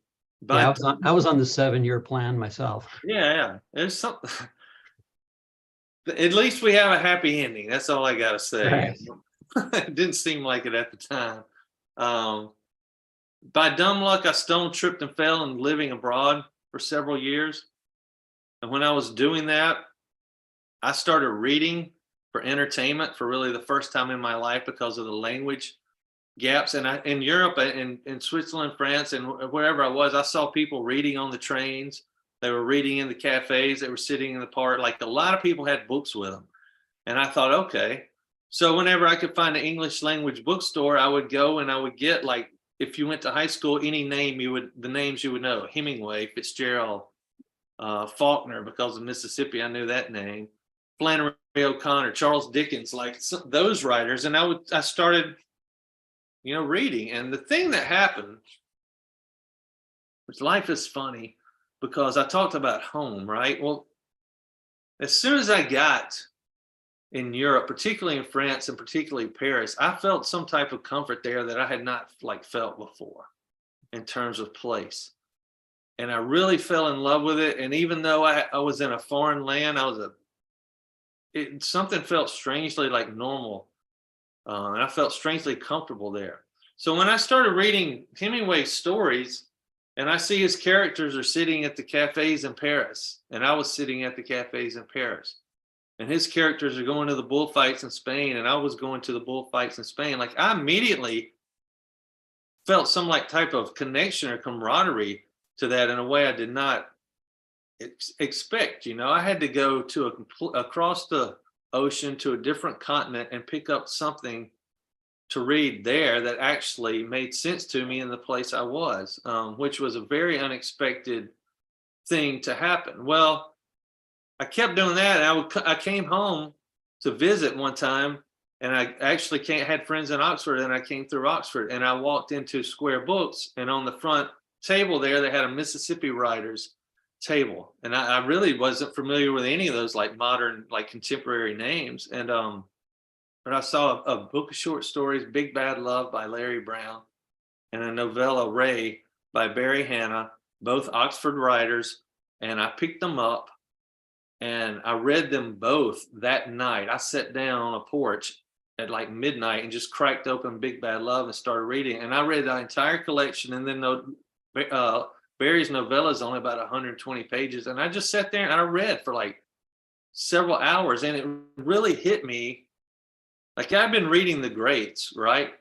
Yeah, but I was on the 7-year plan myself. yeah, there's something. At least we have a happy ending. That's all I gotta say. Right. It didn't seem like it at the time. Um, by dumb luck, I stone tripped and fell and living abroad for several years. And when I was doing that, I started reading for entertainment for really the first time in my life because of the language gaps. And in Europe, in Switzerland, France, and wherever I was, I saw people reading on the trains. They were reading in the cafes. They were sitting in the park. Like a lot of people had books with them. And I thought, okay. So whenever I could find an English language bookstore, I would go and I would get, like, if you went to high school, any name the names you would know: Hemingway, Fitzgerald, Faulkner, because of Mississippi, I knew that name. Flannery O'Connor, Charles Dickens, like those writers. And I started, reading. And the thing that happened, which life is funny, because I talked about home, right? Well, as soon as I got in Europe, particularly in France and particularly Paris, I felt some type of comfort there that I had not felt before in terms of place. And I really fell in love with it. And even though I was in a foreign land, something felt strangely like normal. And I felt strangely comfortable there. So when I started reading Hemingway's stories, and I see his characters are sitting at the cafes in Paris, and I was sitting at the cafes in Paris, and his characters are going to the bullfights in Spain, and I was going to the bullfights in Spain. Like, I immediately felt some type of connection or camaraderie to that in a way I did not expect. I had to go across the ocean to a different continent and pick up something to read there that actually made sense to me in the place I was, which was a very unexpected thing to happen. Well, I kept doing that. And I came home to visit one time, and I actually had friends in Oxford, and I came through Oxford, and I walked into Square Books, and on the front table there, they had a Mississippi writers table. And I really wasn't familiar with any of those modern, contemporary names. And but I saw a book of short stories, Big Bad Love by Larry Brown, and a novella, Ray, by Barry Hannah, both Oxford writers. And I picked them up and I read them both that night. I sat down on a porch at midnight and just cracked open Big Bad Love and started reading. And I read the entire collection. And then Barry's novella is only about 120 pages. And I just sat there and I read for several hours. And it really hit me. I've been reading the greats, right?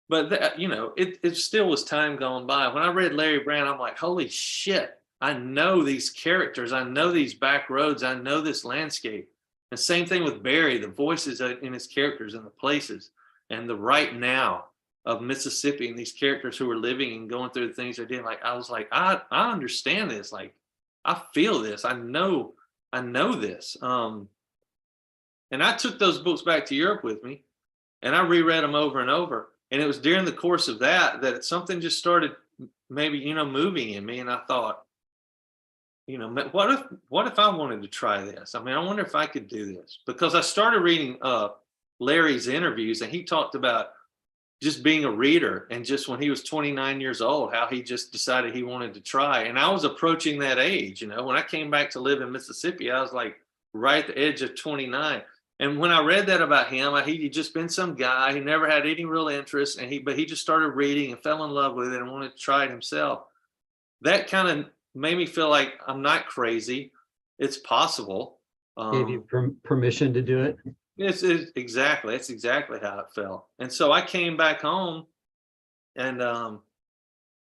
But it still was time gone by. When I read Larry Brown, I'm like, holy shit, I know these characters, I know these back roads, I know this landscape. And same thing with Barry, the voices in his characters and the places and the right now of Mississippi and these characters who are living and going through the things they're doing. I was like, I understand this. I feel this. I know this. And I took those books back to Europe with me, and I reread them over and over. And it was during the course of that something just started maybe, moving in me. And I thought, what if I wanted to try this? I mean, I wonder if I could do this, because I started reading Larry's interviews, and he talked about just being a reader, and just when he was 29 years old, how he just decided he wanted to try. And I was approaching that age. When I came back to live in Mississippi, I was right at the edge of 29. And when I read that about him, he'd just been some guy. He never had any real interest, but he just started reading and fell in love with it and wanted to try it himself. That kind of made me feel like I'm not crazy. It's possible. Gave you permission to do it. It's exactly how it felt. And so I came back home, and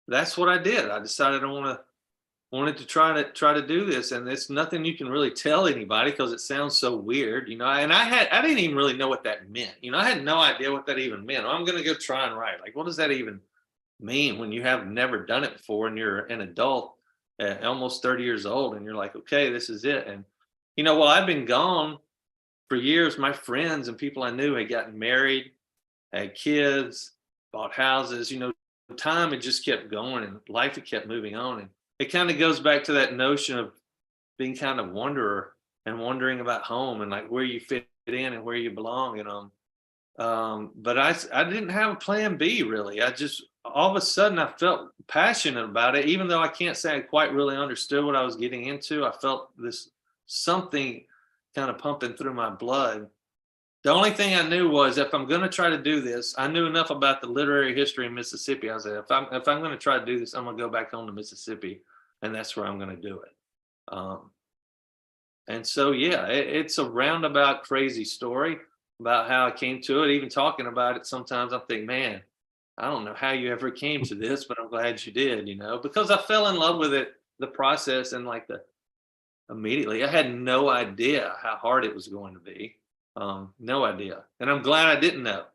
that's what I did. I decided I wanted to try to do this. And it's nothing you can really tell anybody, because it sounds so weird, and I didn't even really know what that meant. I had no idea what that even meant. I'm going to go try and write. What does that even mean when you have never done it before and you're an adult, almost 30 years old, and you're like, okay, this is it. And well, I've been gone for years. My friends and people I knew had gotten married, had kids, bought houses. Time had just kept going, and life had kept moving on. And it kind of goes back to that notion of being kind of wanderer and wondering about home and where you fit in and where you belong. And But I didn't have a plan B really. I just, all of a sudden I felt passionate about it, even though I can't say I quite really understood what I was getting into. I felt this something kind of pumping through my blood. The only thing I knew was if I'm going to try to do this, I knew enough about the literary history in Mississippi. I said, if I'm going to try to do this, I'm going to go back home to Mississippi, and that's where I'm going to do it. Um, and so, yeah, it's a roundabout crazy story about how I came to it. Even talking about it, sometimes I think, man, I don't know how you ever came to this, but I'm glad you did, because I fell in love with it, the process, and like immediately, I had no idea how hard it was going to be. No idea. And I'm glad I didn't know,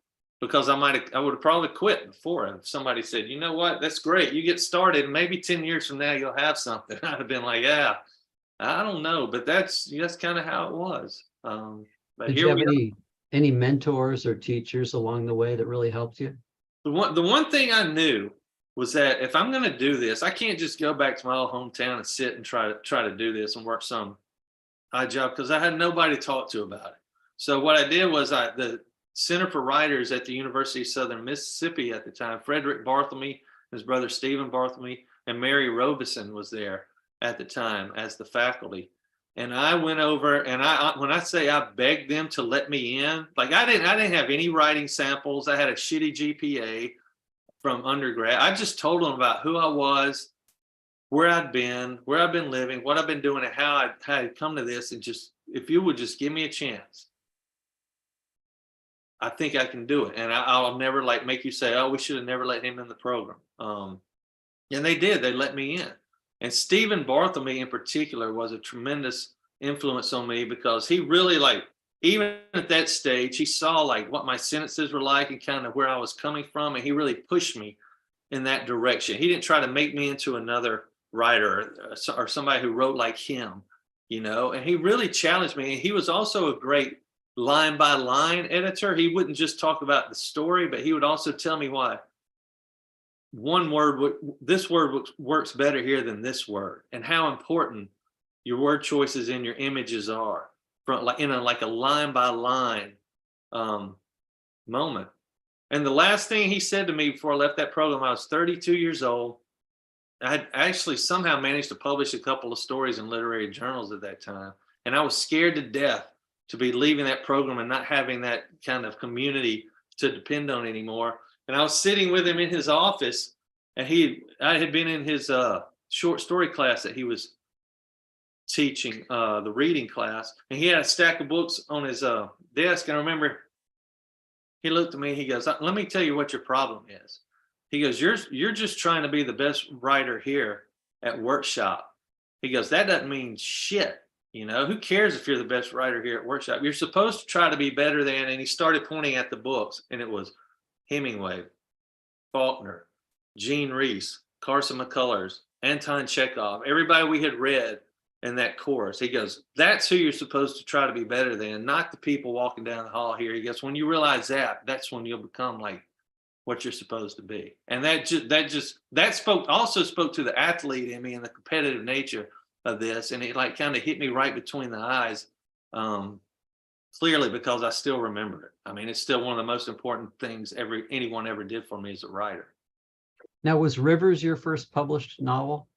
because I would have probably quit before if somebody said, you know what, that's great. You get started. Maybe 10 years from now, you'll have something. I'd have been like, yeah, I don't know, but that's kind of how it was. But Did here you have we are. any mentors or teachers along the way that really helped you? The one thing I knew was that if I'm going to do this, I can't just go back to my old hometown and sit and try to do this and work some odd job, because I had nobody to talk to about it. So what I did was the Center for Writers at the University of Southern Mississippi at the time, Frederick Barthelme, his brother Stephen Barthelme, and Mary Robeson was there at the time as the faculty. And I went over, and when I say I begged them to let me in, like I didn't have any writing samples. I had a shitty GPA from undergrad. I just told them about who I was, where I'd been living, what I've been doing, and how I'd come to this. And just, if you would just give me a chance, I think I can do it. And I'll never like make you say, oh, we should have never let him in the program. And they did. They let me in. And Stephen Barthelme in particular was a tremendous influence on me, because he really, like, even at that stage, he saw like what my sentences were like and kind of where I was coming from. And he really pushed me in that direction. He didn't try to make me into another writer or somebody who wrote like him, and he really challenged me. And he was also a great line by line editor. He wouldn't just talk about the story, but he would also tell me why this word works better here than this word, and how important your word choices and your images are, from like in a line by line moment. And the last thing he said to me before I left that program, I was 32 years old. I had actually somehow managed to publish a couple of stories in literary journals at that time, and I was scared to death to be leaving that program and not having that kind of community to depend on anymore. And I was sitting with him in his office, and I had been in his short story class that he was teaching, the reading class, and he had a stack of books on his desk. And I remember he looked at me, he goes, let me tell you what your problem is. He goes, you're just trying to be the best writer here at Workshop. He goes, that doesn't mean shit. Who cares if you're the best writer here at Workshop? You're supposed to try to be better than. And he started pointing at the books, and it was Hemingway, Faulkner, Jean Rhys, Carson McCullers, Anton Chekhov, everybody we had read in that course. He goes, that's who you're supposed to try to be better than, not the people walking down the hall here. He goes, when you realize that, that's when you'll become like what you're supposed to be. And that spoke to the athlete in me and the competitive nature of this. And it like kind of hit me right between the eyes, clearly, because I still remember it. I mean, it's still one of the most important things anyone ever did for me as a writer. Now, was Rivers your first published novel?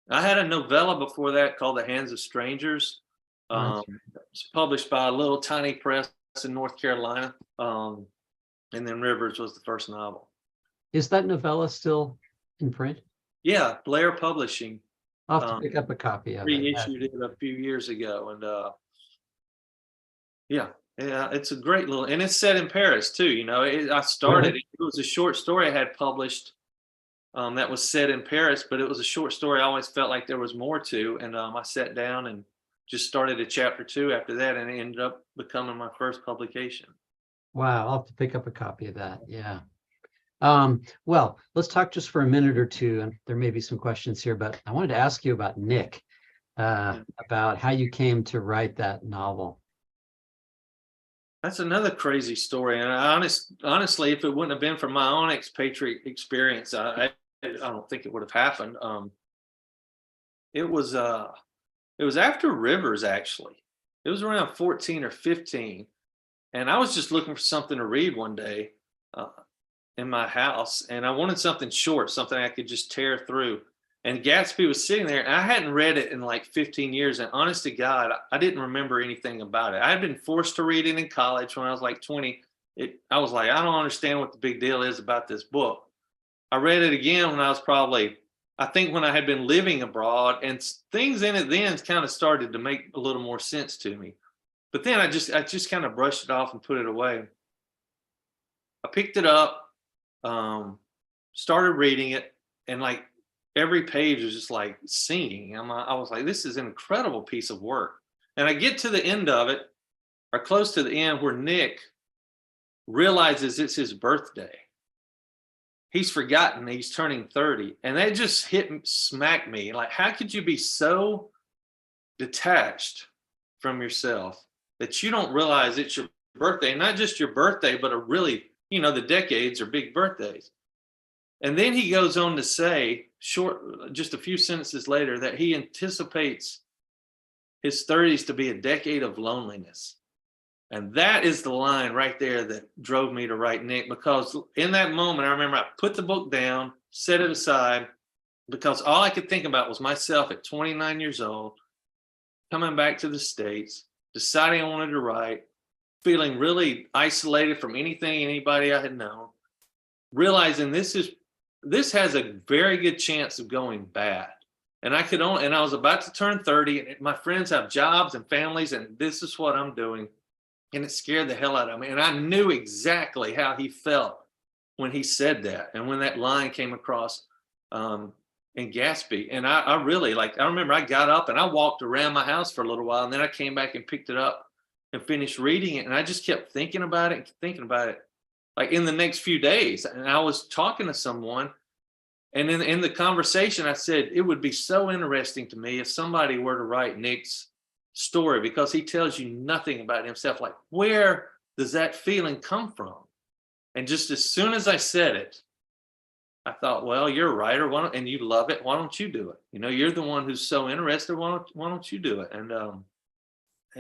I had a novella before that called The Hands of Strangers. It's published by a little tiny press in North Carolina. And then Rivers was the first novel. Is that novella still in print? Yeah, Blair Publishing. I'll have to pick up a copy of it. Reissued it a few years ago. And yeah, it's a great little, and it's set in Paris too. I started, it was a short story I had published that was set in Paris, but it was a short story I always felt like there was more to. And I sat down and just started a chapter 2 after that, and it ended up becoming my first publication. Wow, I'll have to pick up a copy of that. Yeah. Well, let's talk just for a minute or two, and there may be some questions here, but I wanted to ask you about Nick, about how you came to write that novel. That's another crazy story. And honestly, if it wouldn't have been for my own expatriate experience, I don't think it would have happened. It was after Rivers, actually. It was around 14 or 15. And I was just looking for something to read one day uh, in my house, and I wanted something short, something I could just tear through. And Gatsby was sitting there, and I hadn't read it in like 15 years. And honest to God, I didn't remember anything about it. I had been forced to read it in college when I was like 20. I was like, I don't understand what the big deal is about this book. I read it again when I was probably, I think when I had been living abroad, and things in it then kind of started to make a little more sense to me. But then I just kind of brushed it off and put it away. I picked it up, started reading it, and like every page was just like singing. I was like, this is an incredible piece of work. And I get to the end of it, or close to the end, where Nick realizes it's his birthday. He's forgotten he's turning 30. And that just smacked me. Like, how could you be so detached from yourself that you don't realize it's your birthday? And not just your birthday, but a really, the decades are big birthdays. And then he goes on to say, just a few sentences later, that he anticipates his 30s to be a decade of loneliness. And that is the line right there that drove me to write Nick, because in that moment, I remember I put the book down, set it aside, because all I could think about was myself at 29 years old, coming back to the States, deciding I wanted to write, feeling really isolated from anything, anybody I had known, realizing this has a very good chance of going bad. And I was about to turn 30, and my friends have jobs and families, and this is what I'm doing. And it scared the hell out of me. And I knew exactly how he felt when he said that, and when that line came across in Gatsby. And I really, I remember I got up and I walked around my house for a little while, and then I came back and picked it up and finished reading it. And I just kept thinking about it, like in the next few days. And I was talking to someone, and in the conversation, I said, it would be so interesting to me if somebody were to write Nick's story, because he tells you nothing about himself. Like, where does that feeling come from? And just as soon as I said it, I thought, well, you're a writer, and you love it. Why don't you do it? You're the one who's so interested. Why don't you do it? And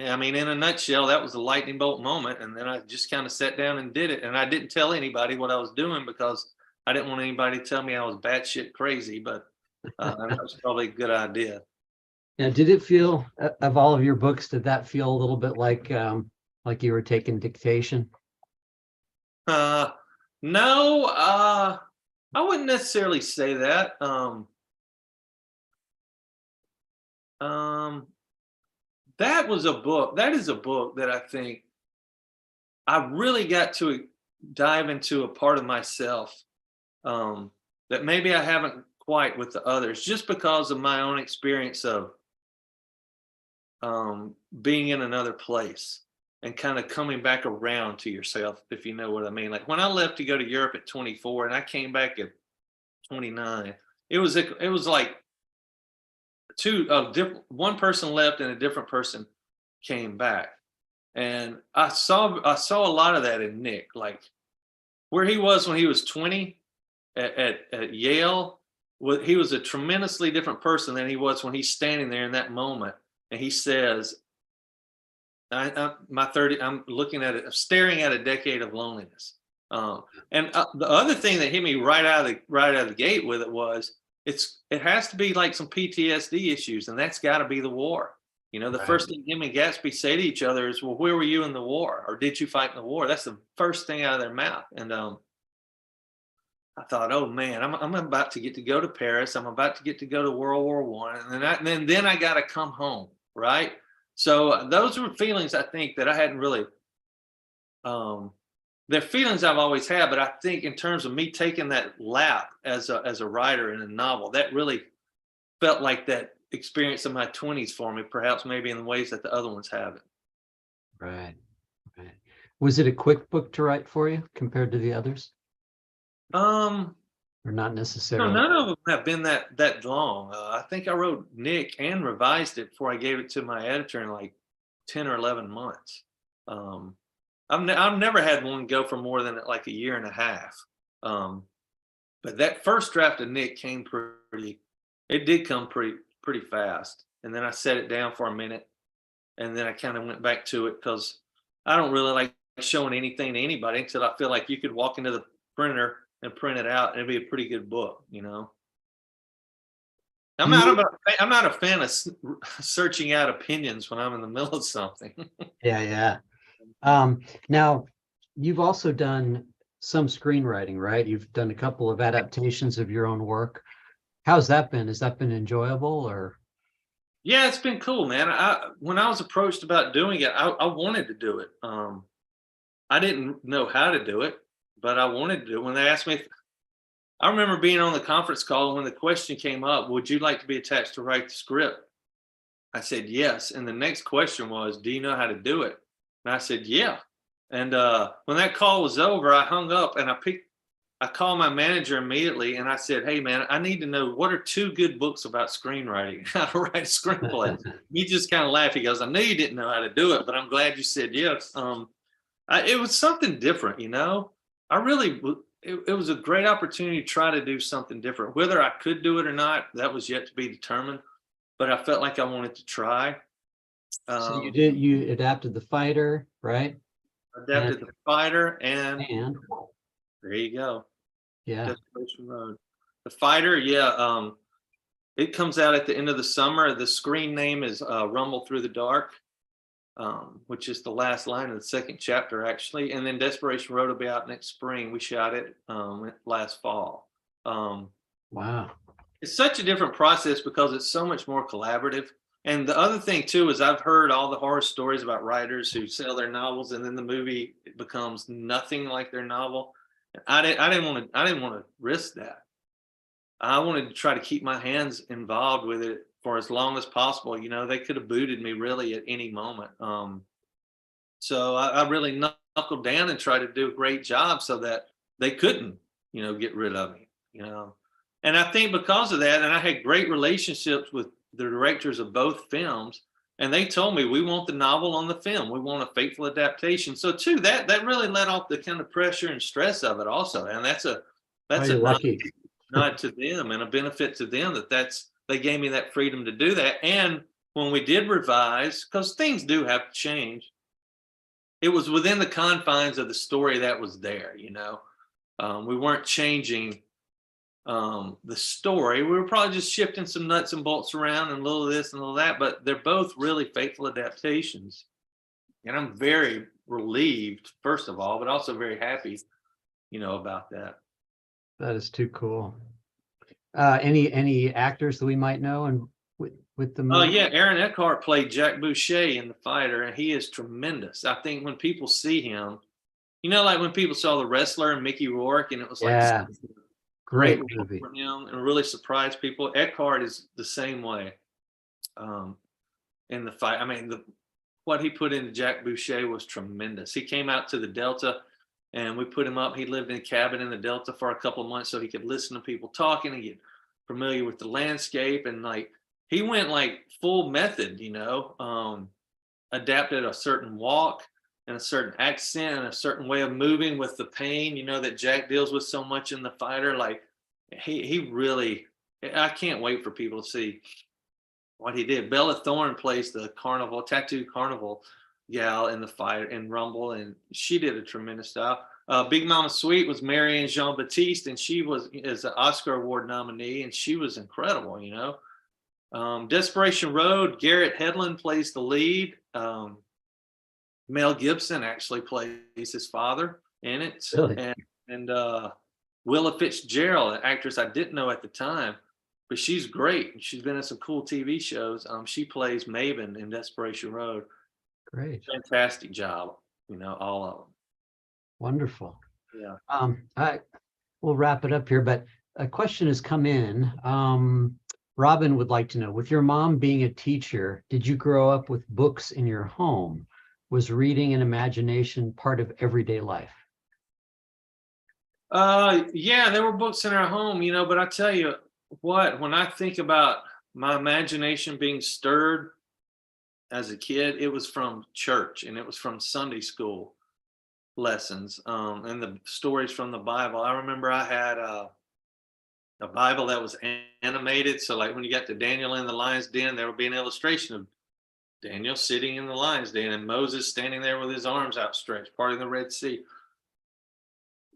I mean, in a nutshell, that was a lightning bolt moment. And then I just kind of sat down and did it. And I didn't tell anybody what I was doing, because I didn't want anybody to tell me I was batshit crazy. But that was probably a good idea. Now, did it feel, of all of your books, did that feel a little bit like you were taking dictation? No, I wouldn't necessarily say that. That is a book that I think I really got to dive into a part of myself that maybe I haven't quite with the others, just because of my own experience of being in another place and kind of coming back around to yourself, if you know what I mean. Like when I left to go to Europe at 24 and I came back at 29, it was like one person left and a different person came back. And I saw a lot of that in Nick, like where he was when he was 20 at Yale. He was a tremendously different person than he was when he's standing there in that moment. And he says, I'm looking at it, I'm staring at a decade of loneliness. And the other thing that hit me right out of the gate with it was, it has to be like some PTSD issues, and that's got to be the war. The Right. First thing him and Gatsby say to each other is, well, where were you in the war? Or did you fight in the war? That's the first thing out of their mouth. And I thought, oh man, I'm about to get to go to Paris. I'm about to get to go to World War I. And then I got to come home. Right. So those were feelings, I think, that I hadn't really, they're feelings I've always had, but I think in terms of me taking that lap as a writer in a novel, that really felt like that experience of my 20s for me, perhaps maybe in the ways that the other ones haven't. Right. Was it a quick book to write for you compared to the others? Or not necessarily? No, none of them have been that long. I think I wrote Nick and revised it before I gave it to my editor in like 10 or 11 months. I've never had one go for more than like a year and a half. But that first draft of Nick came pretty fast. And then I set it down for a minute, and then I kind of went back to it, because I don't really like showing anything to anybody until I feel like you could walk into the printer and print it out and it'd be a pretty good book, you know. Do you, I'm not a fan of searching out opinions when I'm in the middle of something. yeah, yeah. Now, you've also done some screenwriting, right? You've done a couple of adaptations of your own work. How's that been? Has that been enjoyable or? Yeah, it's been cool, man. When I was approached about doing it, I wanted to do it. I didn't know how to do it, but I wanted to do it. When they asked me, I remember being on the conference call when the question came up, would you like to be attached to write the script? I said, yes. And the next question was, do you know how to do it? And I said, yeah. And when that call was over, I hung up and I called my manager immediately and I said, hey man, I need to know what are 2 good books about screenwriting, how to write a screenplay. He just kind of laughed. He goes, I knew you didn't know how to do it, but I'm glad you said yes. It was something different, you know. It was a great opportunity to try to do something different. Whether I could do it or not, that was yet to be determined. But I felt like I wanted to try. So you adapted The Fighter, right? Adapted The Fighter, and And there you go. yeah, Desperation Road. The Fighter, yeah. It comes out at the end of the summer. The screen name is Rumble Through the Dark, which is the last line of the 2nd chapter, actually. And then Desperation Road will be out next spring. We shot it last fall. wow. It's such a different process because it's so much more collaborative. And the other thing too is I've heard all the horror stories about writers who sell their novels and then the movie becomes nothing like their novel. I didn't want to risk that. I wanted to try to keep my hands involved with it for as long as possible. You know, they could have booted me really at any moment. So I really knuckled down and tried to do a great job so that they couldn't, you know, get rid of me, you know. And I think because of that, and I had great relationships with the directors of both films, and they told me, we want the novel on the film. We want a faithful adaptation. So too, that really let off the kind of pressure and stress of it also. And that's a You're lucky. nod to them and a benefit to them they gave me that freedom to do that. And when we did revise, because things do have to change, it was within the confines of the story that was there, you know. We weren't changing the story. We were probably just shifting some nuts and bolts around and a little of this and a little of that, but they're both really faithful adaptations. And I'm very relieved, first of all, but also very happy, you know, about that. That is too cool. Any actors that we might know and with the movie? Yeah, Aaron Eckhart played Jack Boucher in The Fighter, and he is tremendous. I think when people see him, you know, like when people saw The Wrestler and Mickey Rourke, and it was like, yeah, great role movie for him and really surprised people. Eckhart is the same way in The Fight. I mean, what he put into Jack Boucher was tremendous. He came out to the Delta and we put him up. He lived in a cabin in the Delta for a couple of months so he could listen to people talking and get familiar with the landscape. And like, he went like full method, you know, adapted a certain walk and a certain accent and a certain way of moving with the pain, you know, that Jack deals with so much in The Fighter. Like he really, I can't wait for people to see what he did. Bella Thorne plays the tattoo carnival gal in The Fighter in Rumble, and she did a tremendous job. Big Mama Sweet was Marianne Jean Baptiste, and she is an Oscar Award nominee, and she was incredible, you know. Desperation Road, Garrett Hedlund plays the lead. Mel Gibson actually plays his father in it. Really? And Willa Fitzgerald, an actress I didn't know at the time, but she's great. She's been in some cool TV shows. She plays Maven in Desperation Road. Great. Fantastic job, you know, all of them. Wonderful. Yeah. We'll wrap it up here, but a question has come in. Robin would like to know, with your mom being a teacher, did you grow up with books in your home? Was reading and imagination part of everyday life? Yeah, there were books in our home, you know, but I tell you what, when I think about my imagination being stirred as a kid, it was from church and it was from Sunday school lessons and the stories from the Bible. I remember I had a Bible that was animated. So like when you got to Daniel in the lion's den, there would be an illustration of Daniel sitting in the lion's den, and Moses standing there with his arms outstretched, parting the Red Sea.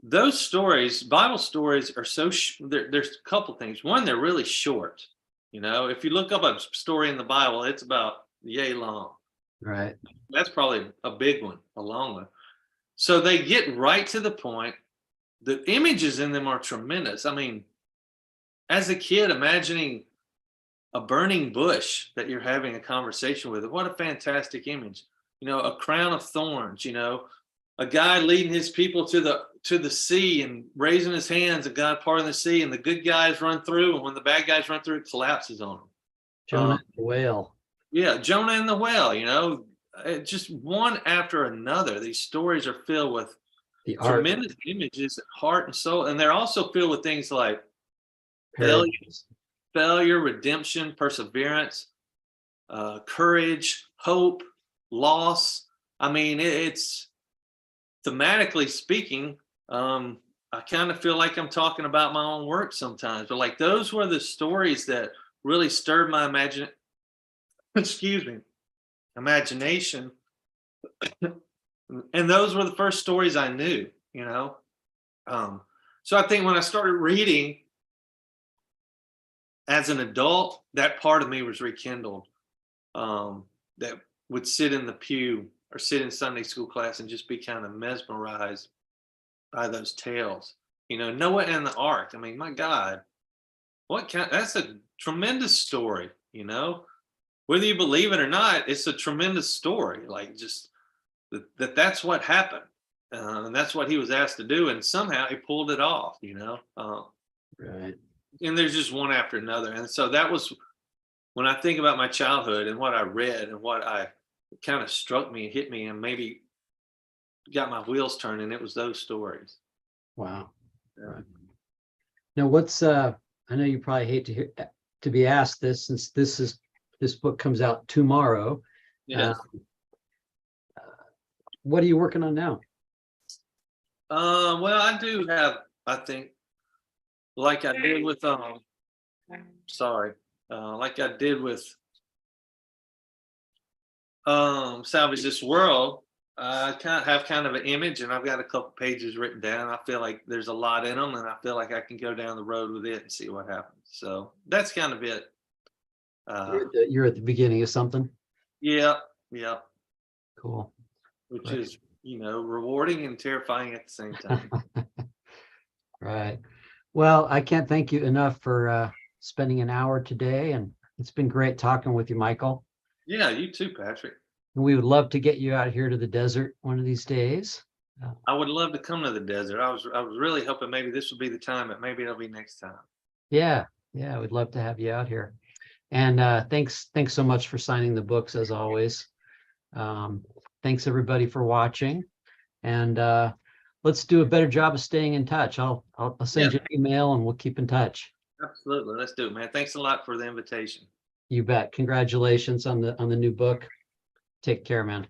Those stories, Bible stories, are so there's a couple things. One, they're really short. You know, if you look up a story in the Bible, it's about yay long. Right. That's probably a big one, a long one. So they get right to the point. The images in them are tremendous. I mean, as a kid, imagining a burning bush that you're having a conversation with, what a fantastic image. You know, a crown of thorns, you know, a guy leading his people to the sea and raising his hands, a God parting the sea, and the good guys run through, and when the bad guys run through, it collapses on them. Jonah the whale. Yeah, Jonah and the whale, you know, just one after another. These stories are filled with The art. tremendous images, heart and soul, and they're also filled with things like failure, redemption, perseverance, courage, hope, loss. I mean, it's thematically speaking. I kind of feel like I'm talking about my own work sometimes, but like those were the stories that really stirred my imagination. And those were the first stories I knew, you know. So I think when I started reading as an adult, that part of me was rekindled. That would sit in the pew or sit in Sunday school class and just be kind of mesmerized by those tales. You know, Noah and the ark. I mean, my God, that's a tremendous story, you know. Whether you believe it or not, it's a tremendous story. Like just that's what happened. And that's what he was asked to do. And somehow he pulled it off, you know. Right. And there's just one after another. And so that was when I think about my childhood and what I read and what I kind of struck me and hit me and maybe got my wheels turning, it was those stories. Wow. Yeah. Right. Now, what's I know you probably hate to be asked this, since this book comes out tomorrow. Yes. What are you working on now? Well, I do have, I think, like I did with like I did with Salvage This World. I have kind of an image, and I've got a couple pages written down. I feel like there's a lot in them, and I feel like I can go down the road with it and see what happens. So that's kind of it. You're at the beginning of something. Yeah. Cool. Which Great. is, you know, rewarding and terrifying at the same time. Right. Well, I can't thank you enough for spending an hour today, and it's been great talking with you, Michael. Yeah, you too, Patrick. And we would love to get you out here to the desert one of these days. I would love to come to the desert. I was really hoping maybe this would be the time, but maybe it'll be next time. Yeah, we'd love to have you out here. And thanks so much for signing the books, as always. Thanks everybody for watching, and let's do a better job of staying in touch. I'll send you an email, and we'll keep in touch. Absolutely, let's do it, man. Thanks a lot for the invitation. You bet. Congratulations on the new book. Take care, man.